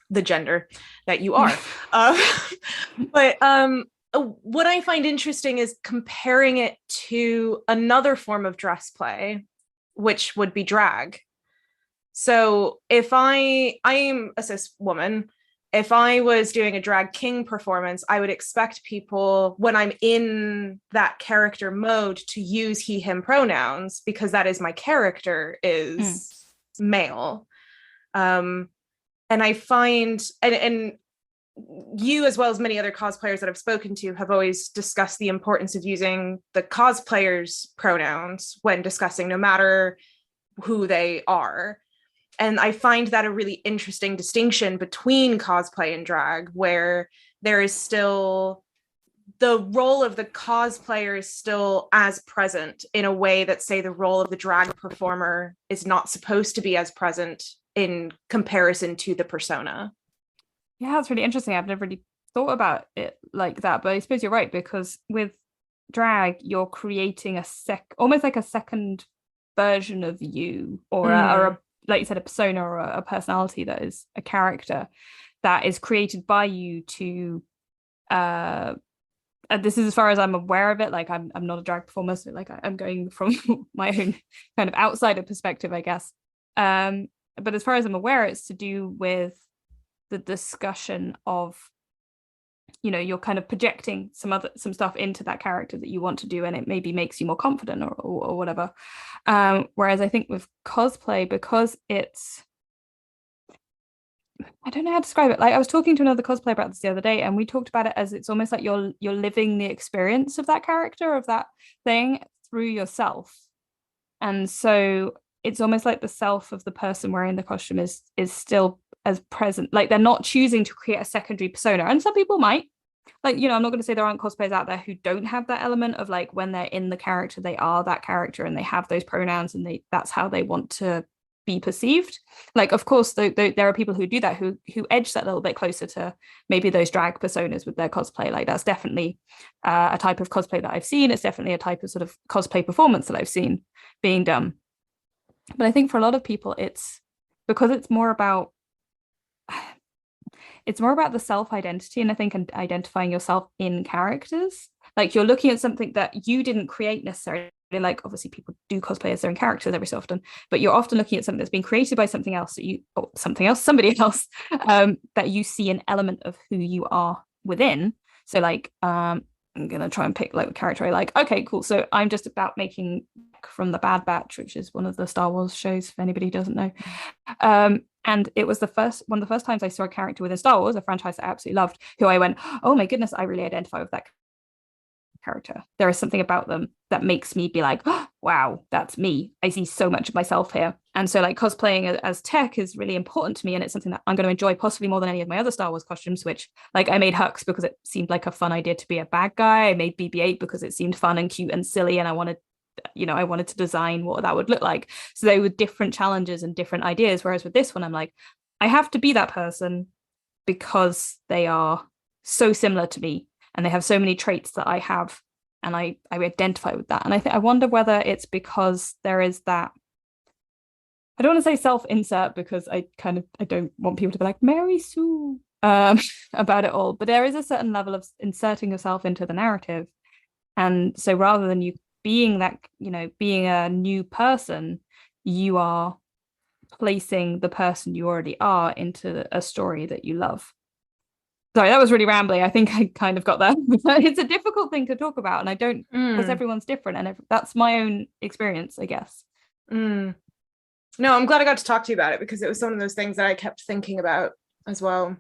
the gender that you are. But what I find interesting is comparing it to another form of dress play, which would be drag. So if I am a cis woman, if I was doing a drag king performance, I would expect people, when I'm in that character mode, to use he, him pronouns, because that is my character is male. And I find, and you, as well as many other cosplayers that I've spoken to, have always discussed the importance of using the cosplayer's pronouns when discussing, no matter who they are. And I find that a really interesting distinction between cosplay and drag, where there is still the role of the cosplayer is still as present in a way that, say, the role of the drag performer is not supposed to be as present in comparison to the persona. Yeah, it's really interesting. I've never really thought about it like that, but I suppose you're right, because with drag, you're creating almost like a second version of you, or a, like you said, a persona or a personality that is a character that is created by you to this is as far as I'm aware of it. Like I'm not a drag performer, so like I'm going from my own kind of outsider perspective, I guess. But as far as I'm aware, it's to do with the discussion of, you know, you're kind of projecting some stuff into that character that you want to do, and it maybe makes you more confident or whatever. Whereas I think with cosplay, because it's, I don't know how to describe it. Like I was talking to another cosplayer about this the other day, and we talked about it as it's almost like you're living the experience of that character, of that thing, through yourself. And so it's almost like the self of the person wearing the costume is still as present. Like they're not choosing to create a secondary persona. And some people might. Like, you know, I'm not going to say there aren't cosplayers out there who don't have that element of like when they're in the character, they are that character and they have those pronouns and that's how they want to be perceived. Like, of course, there are people who do that, who edge that a little bit closer to maybe those drag personas with their cosplay. Like that's definitely a type of cosplay that I've seen. It's definitely a type of sort of cosplay performance that I've seen being done. But I think for a lot of people, it's because it's more about the self-identity, and I think identifying yourself in characters. Like you're looking at something that you didn't create necessarily. Like obviously people do cosplay as their own characters every so often, but you're often looking at something that's been created by somebody else that you see an element of who you are within. So like I'm gonna try and pick like a character I like. Okay, cool. So I'm just about making from the Bad Batch, which is one of the Star Wars shows, if anybody doesn't know. And it was one of the first times I saw a character within Star Wars, a franchise that I absolutely loved, who I went, oh my goodness, I really identify with that character. There is something about them that makes me be like, oh, wow, that's me. I see so much of myself here. And so like cosplaying as tech is really important to me, and it's something that I'm going to enjoy possibly more than any of my other Star Wars costumes, which like I made Hux because it seemed like a fun idea to be a bad guy. I made BB-8 because it seemed fun and cute and silly, and I wanted to design what that would look like. So they were different challenges and different ideas, whereas with this one I'm like, I have to be that person because they are so similar to me and they have so many traits that I have, and I identify with that. And I wonder whether it's because there is that, I don't want to say self-insert because I don't want people to be like Mary Sue about it all, but there is a certain level of inserting yourself into the narrative. And so rather than you being that, being a new person, you are placing the person you already are into a story that you love. Sorry, that was really rambly. I think I kind of got that. It's a difficult thing to talk about, and I don't, because everyone's different, and that's my own experience, I guess. No, I'm glad I got to talk to you about it, because it was one of those things that I kept thinking about as well.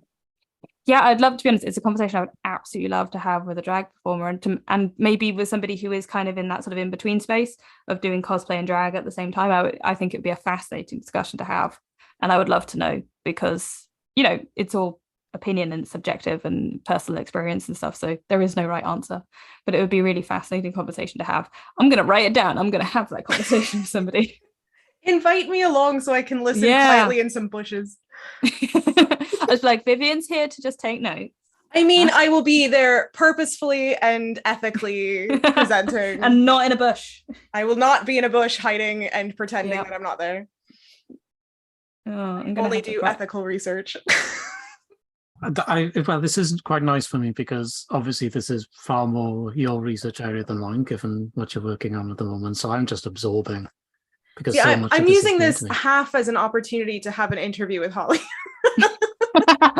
Yeah, I'd love to be honest. It's a conversation I would absolutely love to have with a drag performer, and maybe with somebody who is kind of in that sort of in between space of doing cosplay and drag at the same time. I think it'd be a fascinating discussion to have, and I would love to know, because it's all opinion and subjective and personal experience and stuff, so there is no right answer, but it would be a really fascinating conversation to have. I'm going to write it down. I'm going to have that conversation with somebody. Invite me along so I can listen quietly in some bushes. I was like, Vivian's here to just take notes. I mean, I will be there purposefully and ethically presenting. And not in a bush. I will not be in a bush hiding and pretending that I'm not there. I only do ethical research. Well, this is quite nice for me, because obviously this is far more your research area than mine, given what you're working on at the moment. So I'm just absorbing. Because I'm using this half as an opportunity to have an interview with Holly.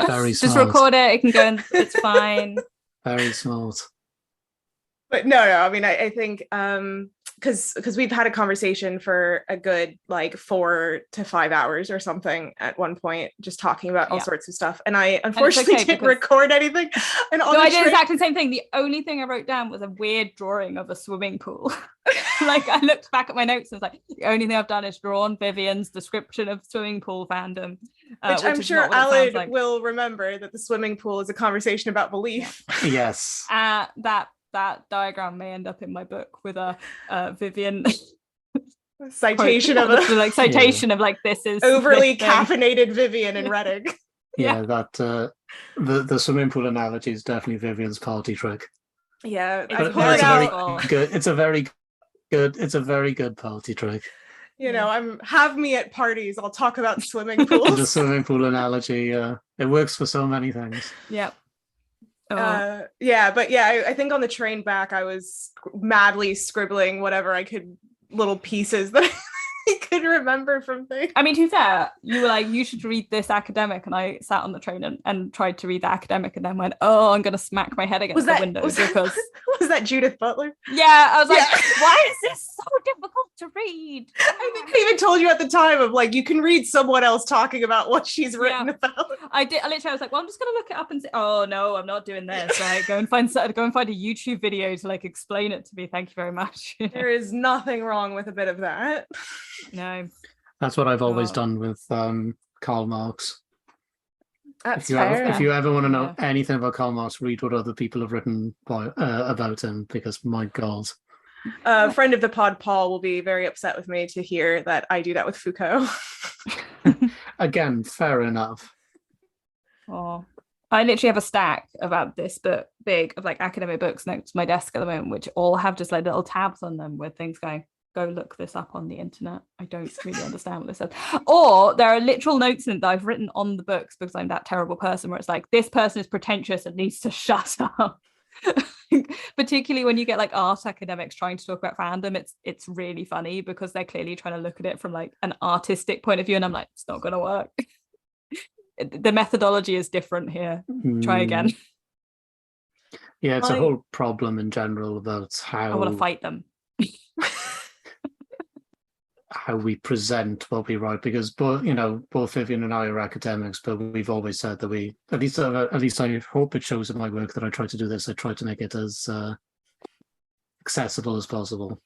Very smart. Just record it. It can go and it's fine. Very smart. But no. I mean, I think because we've had a conversation for a good like 4 to 5 hours or something at one point, just talking about all sorts of stuff. And I unfortunately didn't record anything. And no, I did exactly the same thing. The only thing I wrote down was a weird drawing of a swimming pool. Like I looked back at my notes and was like, the only thing I've done is drawn Vivian's description of swimming pool fandom. Which I'm sure Alan will remember, that the swimming pool is a conversation about belief. Yeah. Yes. That diagram may end up in my book with a Vivian citation of like, this is overly caffeinated Vivian in Reading. Yeah, that the swimming pool analogy is definitely Vivian's party trick. Yeah, it's a very good party trick. You know, have me at parties. I'll talk about swimming pools. The swimming pool analogy, it works for so many things. Yep. I think on the train back, I was madly scribbling whatever I could, little pieces that I could remember from things. I mean, to be fair, you were like, you should read this academic, and I sat on the train and tried to read the academic, and then went, oh, I'm gonna smack my head against the window because was that Judith Butler? Yeah, I was like, why is this so difficult to read? I think I even told you at the time of like, you can read someone else talking about what she's written about. I was like, well, I'm just gonna look it up and say, oh no, I'm not doing this. Right, go and find a YouTube video to like explain it to me. Thank you very much. There is nothing wrong with a bit of that. No, that's what I've always done with Karl Marx. That's if you ever want to know anything about Karl Marx, read what other people have written about him, because my God. A friend of the pod, Paul, will be very upset with me to hear that I do that with Foucault. Again, fair enough. Oh, I literally have a stack about this book, big, of like academic books next to my desk at the moment, which all have just like little tabs on them with things going, go look this up on the internet. I don't really understand what this says. Or there are literal notes in it that I've written on the books because I'm that terrible person, where it's like, this person is pretentious and needs to shut up. Particularly when you get like art academics trying to talk about fandom, it's really funny because they're clearly trying to look at it from like an artistic point of view, and I'm like, it's not gonna work. The methodology is different here. Try again. Yeah, it's a whole problem in general about how I want to fight them. How we present what we write, because both Vivian and I are academics, but we've always said that we, at least I hope it shows in my work that I try to do this. I try to make it as accessible as possible.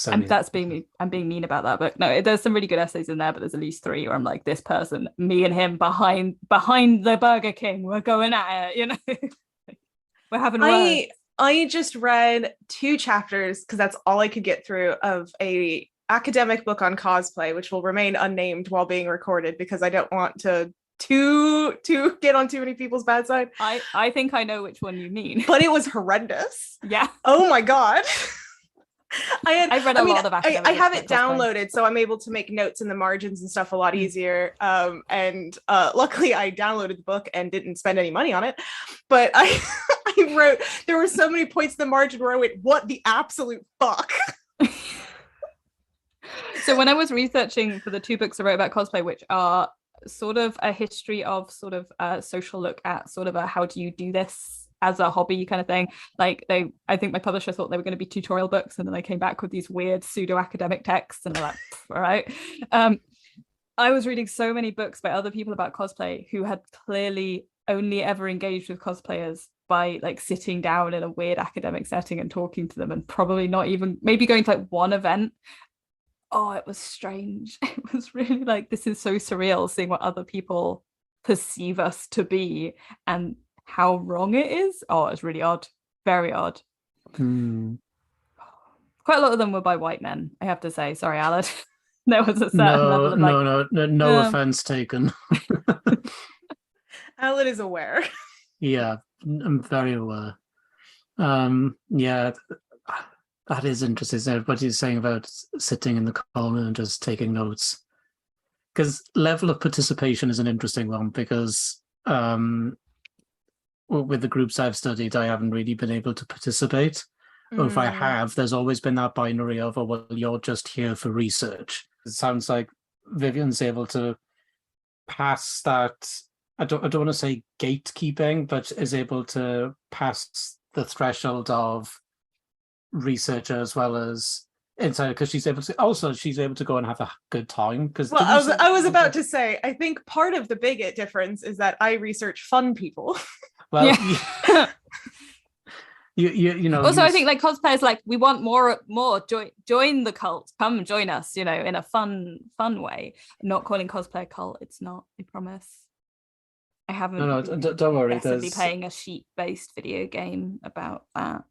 And I'm being mean about that, but no, there's some really good essays in there, but there's at least 3 where I'm like, this person, me and him behind the Burger King, we're going at it, we're having words. I just read 2 chapters, because that's all I could get through, of a academic book on cosplay, which will remain unnamed while being recorded because I don't want to get on too many people's bad side. I think I know which one you mean. But it was horrendous. Yeah. Oh my God. I've read a lot of academic. I have it downloaded, so I'm able to make notes in the margins and stuff a lot easier. And luckily, I downloaded the book and didn't spend any money on it. But I wrote, there were so many points in the margin where I went, "What the absolute fuck?" So when I was researching for the 2 books I wrote about cosplay, which are sort of a history of sort of a social look at sort of a how do you do this as a hobby kind of thing, like I think my publisher thought they were going to be tutorial books, and then they came back with these weird pseudo academic texts, and they're like, all right. I was reading so many books by other people about cosplay who had clearly only ever engaged with cosplayers by like sitting down in a weird academic setting and talking to them, and probably not even maybe going to like one event. Oh, it was strange. It was really like, this is so surreal seeing what other people perceive us to be and how wrong it is. Oh, it's really odd. Very odd. Quite a lot of them were by white men, I have to say. Sorry, Alan. There was a certain level of like, no offense taken. Alan is aware. Yeah, I'm very aware. Yeah, that is interesting. What you're saying about sitting in the corner and just taking notes, because level of participation is an interesting one, because with the groups I've studied, I haven't really been able to participate. Or if I have, there's always been that binary of, oh, well, you're just here for research. It sounds like Vivian's able to pass that, I don't want to say gatekeeping, but is able to pass the threshold of researcher as well as insider, because she's able to go and have a good time. Because Well, I was about to say, I think part of the big difference is that I research fun people. Well, Yeah. you know. Also, I think like cosplayers, like we want more. Join the cult. Come join us. You know, in a fun way. I'm not calling cosplay a cult. It's not. I promise. I haven't. No, don't worry. Possibly playing a sheep-based video game about that.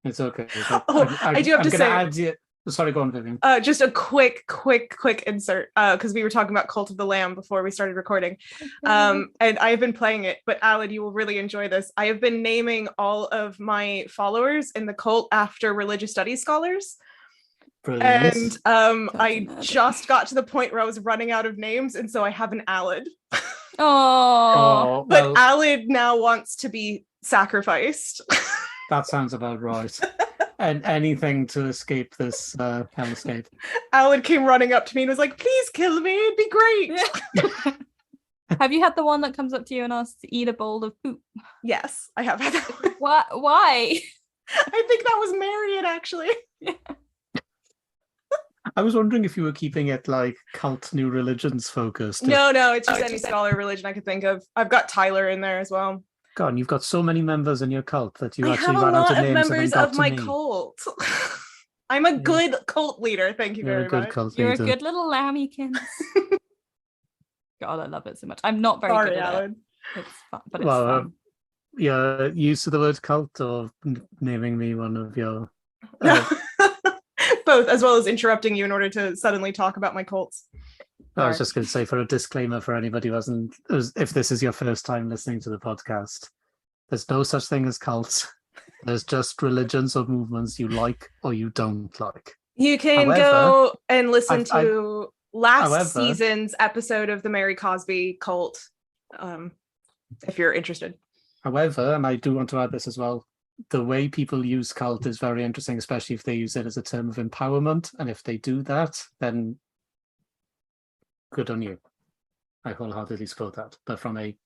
It's okay. I do have to say. Sorry, go on, Vivian. Just a quick insert, because we were talking about Cult of the Lamb before we started recording. And I have been playing it, but Alad, you will really enjoy this. I have been naming all of my followers in the cult after religious studies scholars. Brilliant. And I just got to the point where I was running out of names, and so I have an Alad. Oh, but Alad now wants to be sacrificed. That sounds about right. And anything to escape this hellscape. Alad came running up to me and was like, "Please kill me, it'd be great." Yeah. Have you had the one that comes up to you and asks to eat a bowl of poop? Yes, I have had that one. Why? I think that was Marion, actually. Yeah. I was wondering if you were keeping it like cult new religions focused. No, it's just any scholar religion I could think of. I've got Tyler in there as well. God, you've got so many members in your cult that you I actually have a ran out lot of of names. members of my cult. I'm a good cult leader. Thank you very much. You're a good little lambykins. God, I love it so much. I'm not very good at Alan. it. It's fun, but it's fun. You're used to the word cult, or naming me one of your... Both, as well as interrupting you in order to suddenly talk about my cults. I was just going to say, for a disclaimer for anybody who hasn't, if this is your first time listening to the podcast, there's no such thing as cults. There's just religions or movements you like or you don't like. You can go and listen to last season's episode of the Mary Cosby cult, if you're interested. However, and I do want to add this as well, the way people use cult is very interesting, especially if they use it as a term of empowerment. And if they do that, then good on you. I wholeheartedly support that. But from a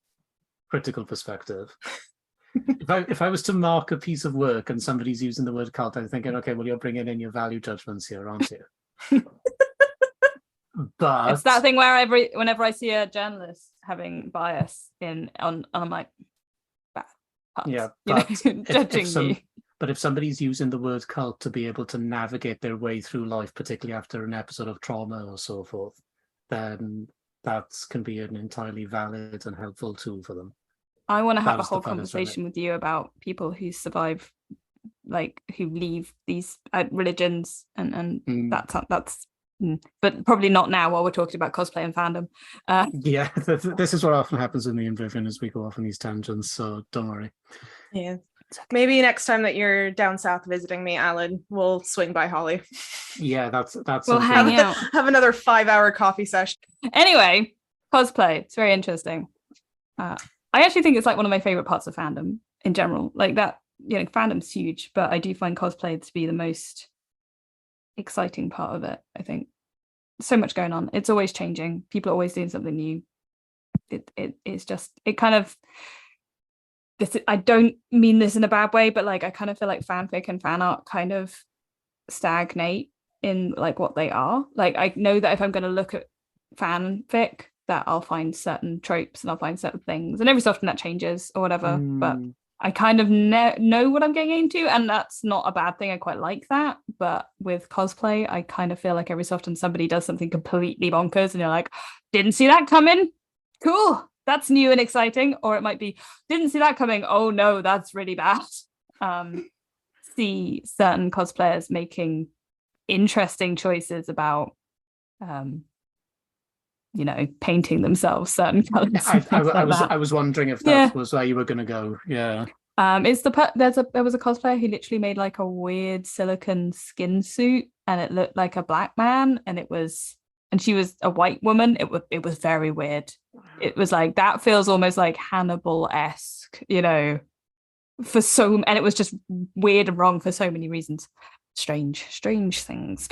critical perspective, if I was to mark a piece of work and somebody's using the word cult, I'm thinking, okay, well, you're bringing in your value judgments here, aren't you? But it's that thing where whenever I see a journalist having bias on I'm like, bad. Yeah, but judging me. But if somebody's using the word cult to be able to navigate their way through life, particularly after an episode of trauma or so forth, then that can be an entirely valid and helpful tool for them. I want to have a whole conversation with you about people who survive, like who leave these religions, and that's. But probably not now while we're talking about cosplay and fandom. Yeah, this is what often happens with me and Vivian as we go off on these tangents, so don't worry. Yeah. Maybe next time that you're down south visiting me, Alan, we'll swing by Holly. Yeah, that's we'll hang out. Have another 5-hour coffee session. Anyway, cosplay. It's very interesting. I actually think it's like one of my favorite parts of fandom in general. Like that, fandom's huge, but I do find cosplay to be the most exciting part of it. I think so much going on. It's always changing. People are always doing something new. It's just, it kind of, this, I don't mean this in a bad way, but like I kind of feel like fanfic and fan art kind of stagnate in like what they are. Like I know that if I'm going to look at fanfic, that I'll find certain tropes and I'll find certain things, and every so often that changes or whatever, but I kind of know what I'm getting into, and that's not a bad thing. I quite like that. But with cosplay, I kind of feel like every so often somebody does something completely bonkers and you're like, didn't see that coming. Cool. That's new and exciting. Or it might be, didn't see that coming. Oh no, that's really bad. See certain cosplayers making interesting choices about, painting themselves certain colors. I was wondering if that was where you were going to go. Yeah. It's there was a cosplayer who literally made like a weird silicone skin suit, and it looked like a black man, and she was a white woman. It was very weird. It was like, that feels almost like Hannibal-esque, and it was just weird and wrong for so many reasons. Strange things.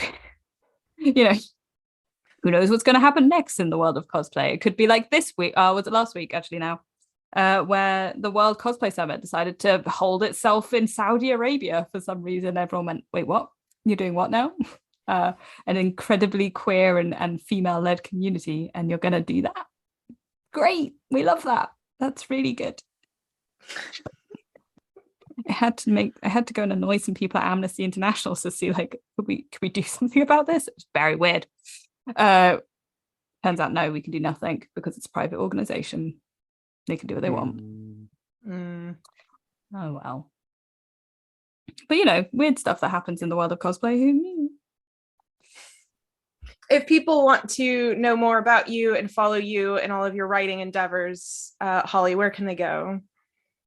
Who knows what's going to happen next in the world of cosplay? It could be like this week. Was it last week? Actually, now where the World Cosplay Summit decided to hold itself in Saudi Arabia for some reason. Everyone went, wait, what? You're doing what now? An incredibly queer and female-led community, and you're going to do that? Great. We love that. That's really good. I had to go and annoy some people at Amnesty International to see, like, could we do something about this? It's very weird. Turns out no, we can do nothing because it's a private organization. They can do what they want. Oh well. But weird stuff that happens in the world of cosplay. Who knew? If people want to know more about you and follow you and all of your writing endeavors, Holly, where can they go?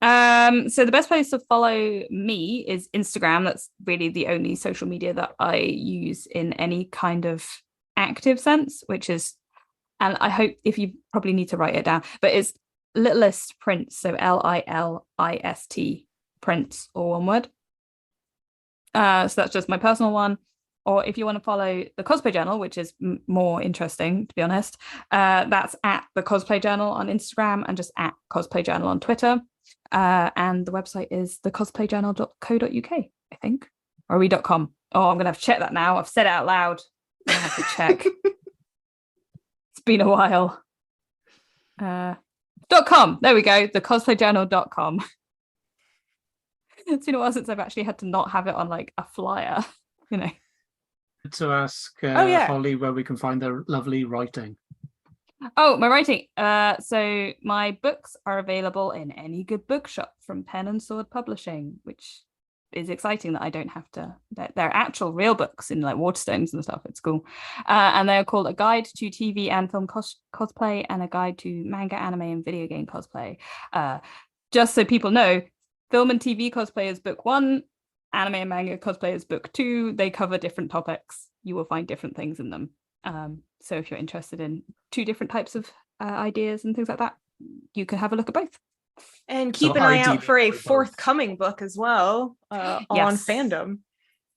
So the best place to follow me is Instagram. That's really the only social media that I use in any kind of active sense, which is, and I hope if you probably need to write it down, but it's Littlest Prince, so Lilist Prince, all one word. So that's just my personal one. Or if you want to follow the Cosplay Journal, which is more interesting, to be honest, that's at the Cosplay Journal on Instagram and just at Cosplay Journal on Twitter. And the website is thecosplayjournal.co.uk, I think. Or are we .com? Oh, I'm going to have to check that now. I've said it out loud. I have to check. It's been a while. .com. There we go. Thecosplayjournal.com. It's been a while since I've actually had to not have it on like a flyer, To ask Holly where we can find their lovely writing. Oh, my writing. So my books are available in any good bookshop from Pen and Sword Publishing, which is exciting that I don't have to. They're actual real books in like Waterstones and stuff. It's cool. And they're called A Guide to TV and Film Cosplay and A Guide to Manga, Anime, and Video Game Cosplay. Just so people know, Film and TV Cosplay is book 1. Anime and Manga Cosplay is book 2. They cover different topics. You will find different things in them. So if you're interested in 2 different types of ideas and things like that, you can have a look at both. And keep an eye out for a forthcoming book as well on Fandom.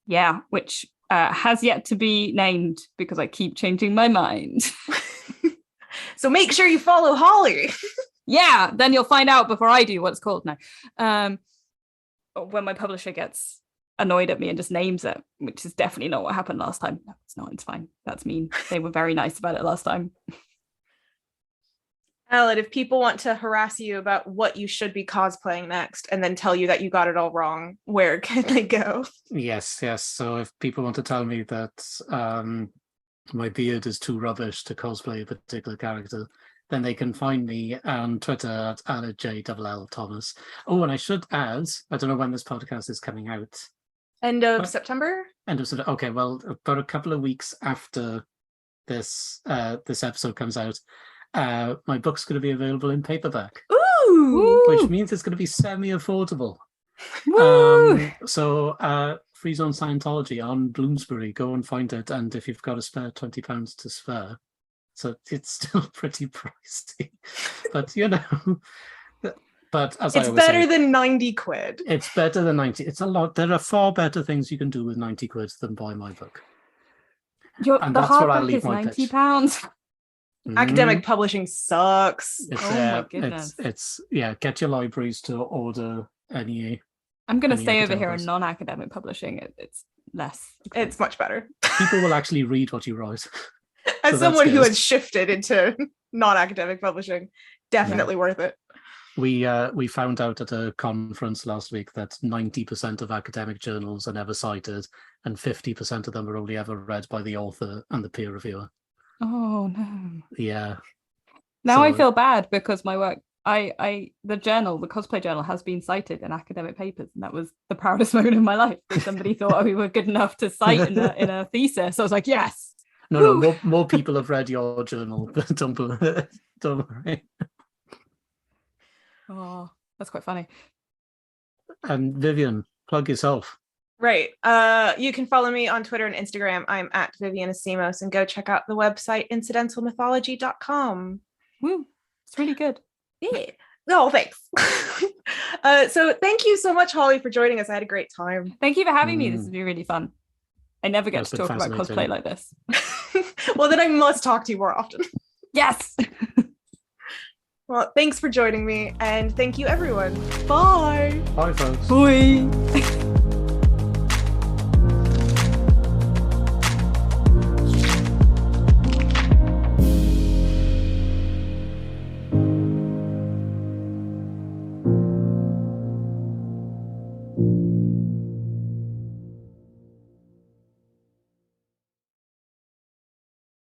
Yeah, which has yet to be named because I keep changing my mind. So make sure you follow Holly. Yeah, then you'll find out before I do what it's called now. When my publisher gets annoyed at me and just names it, which is definitely not what happened last time. No, it's not. It's fine. That's mean. They were very nice about it last time. Alan, if people want to harass you about what you should be cosplaying next and then tell you that you got it all wrong, where can they go? Yes. So if people want to tell me that my beard is too rubbish to cosplay a particular character, then they can find me on Twitter at AlanJLL Oh, and I should add, I don't know when this podcast is coming out. End of September? End of September. Okay, well, about a couple of weeks after this episode comes out, my book's going to be available in paperback. Ooh! Which means it's going to be semi-affordable. So Free Zone Scientology on Bloomsbury, go and find it. And if you've got a spare £20 to spare, so it's still pretty pricey. But, but as I always say, it's better than 90 quid. It's better than 90. It's a lot. There are far better things you can do with 90 quid than buy my book. And the hardback is £90. Academic publishing sucks. My goodness. It's get your libraries to order any. I'm going to stay over here on non-academic publishing. It's less expensive. It's much better. People will actually read what you write. As someone who has shifted into non-academic publishing, definitely worth it. We found out at a conference last week that 90% of academic journals are never cited, and 50% of them are only ever read by the author and the peer reviewer. Oh no. Yeah. Now I feel bad because my work, the Cosplay Journal has been cited in academic papers, and that was the proudest moment of my life. That somebody thought we were good enough to cite in a thesis. I was like, yes. No, more people have read your journal, but don't worry. Oh, that's quite funny. And Vivian, plug yourself. Right. You can follow me on Twitter and Instagram. I'm at Vivian Asimos, and go check out the website incidentalmythology.com. Woo. It's really good. Yeah. Oh, thanks. So thank you so much, Holly, for joining us. I had a great time. Thank you for having me. This has been really fun. I never get to talk about cosplay like this. Well, then I must talk to you more often. Yes. Well, thanks for joining me, and thank you, everyone. Bye. Bye, folks. Bye.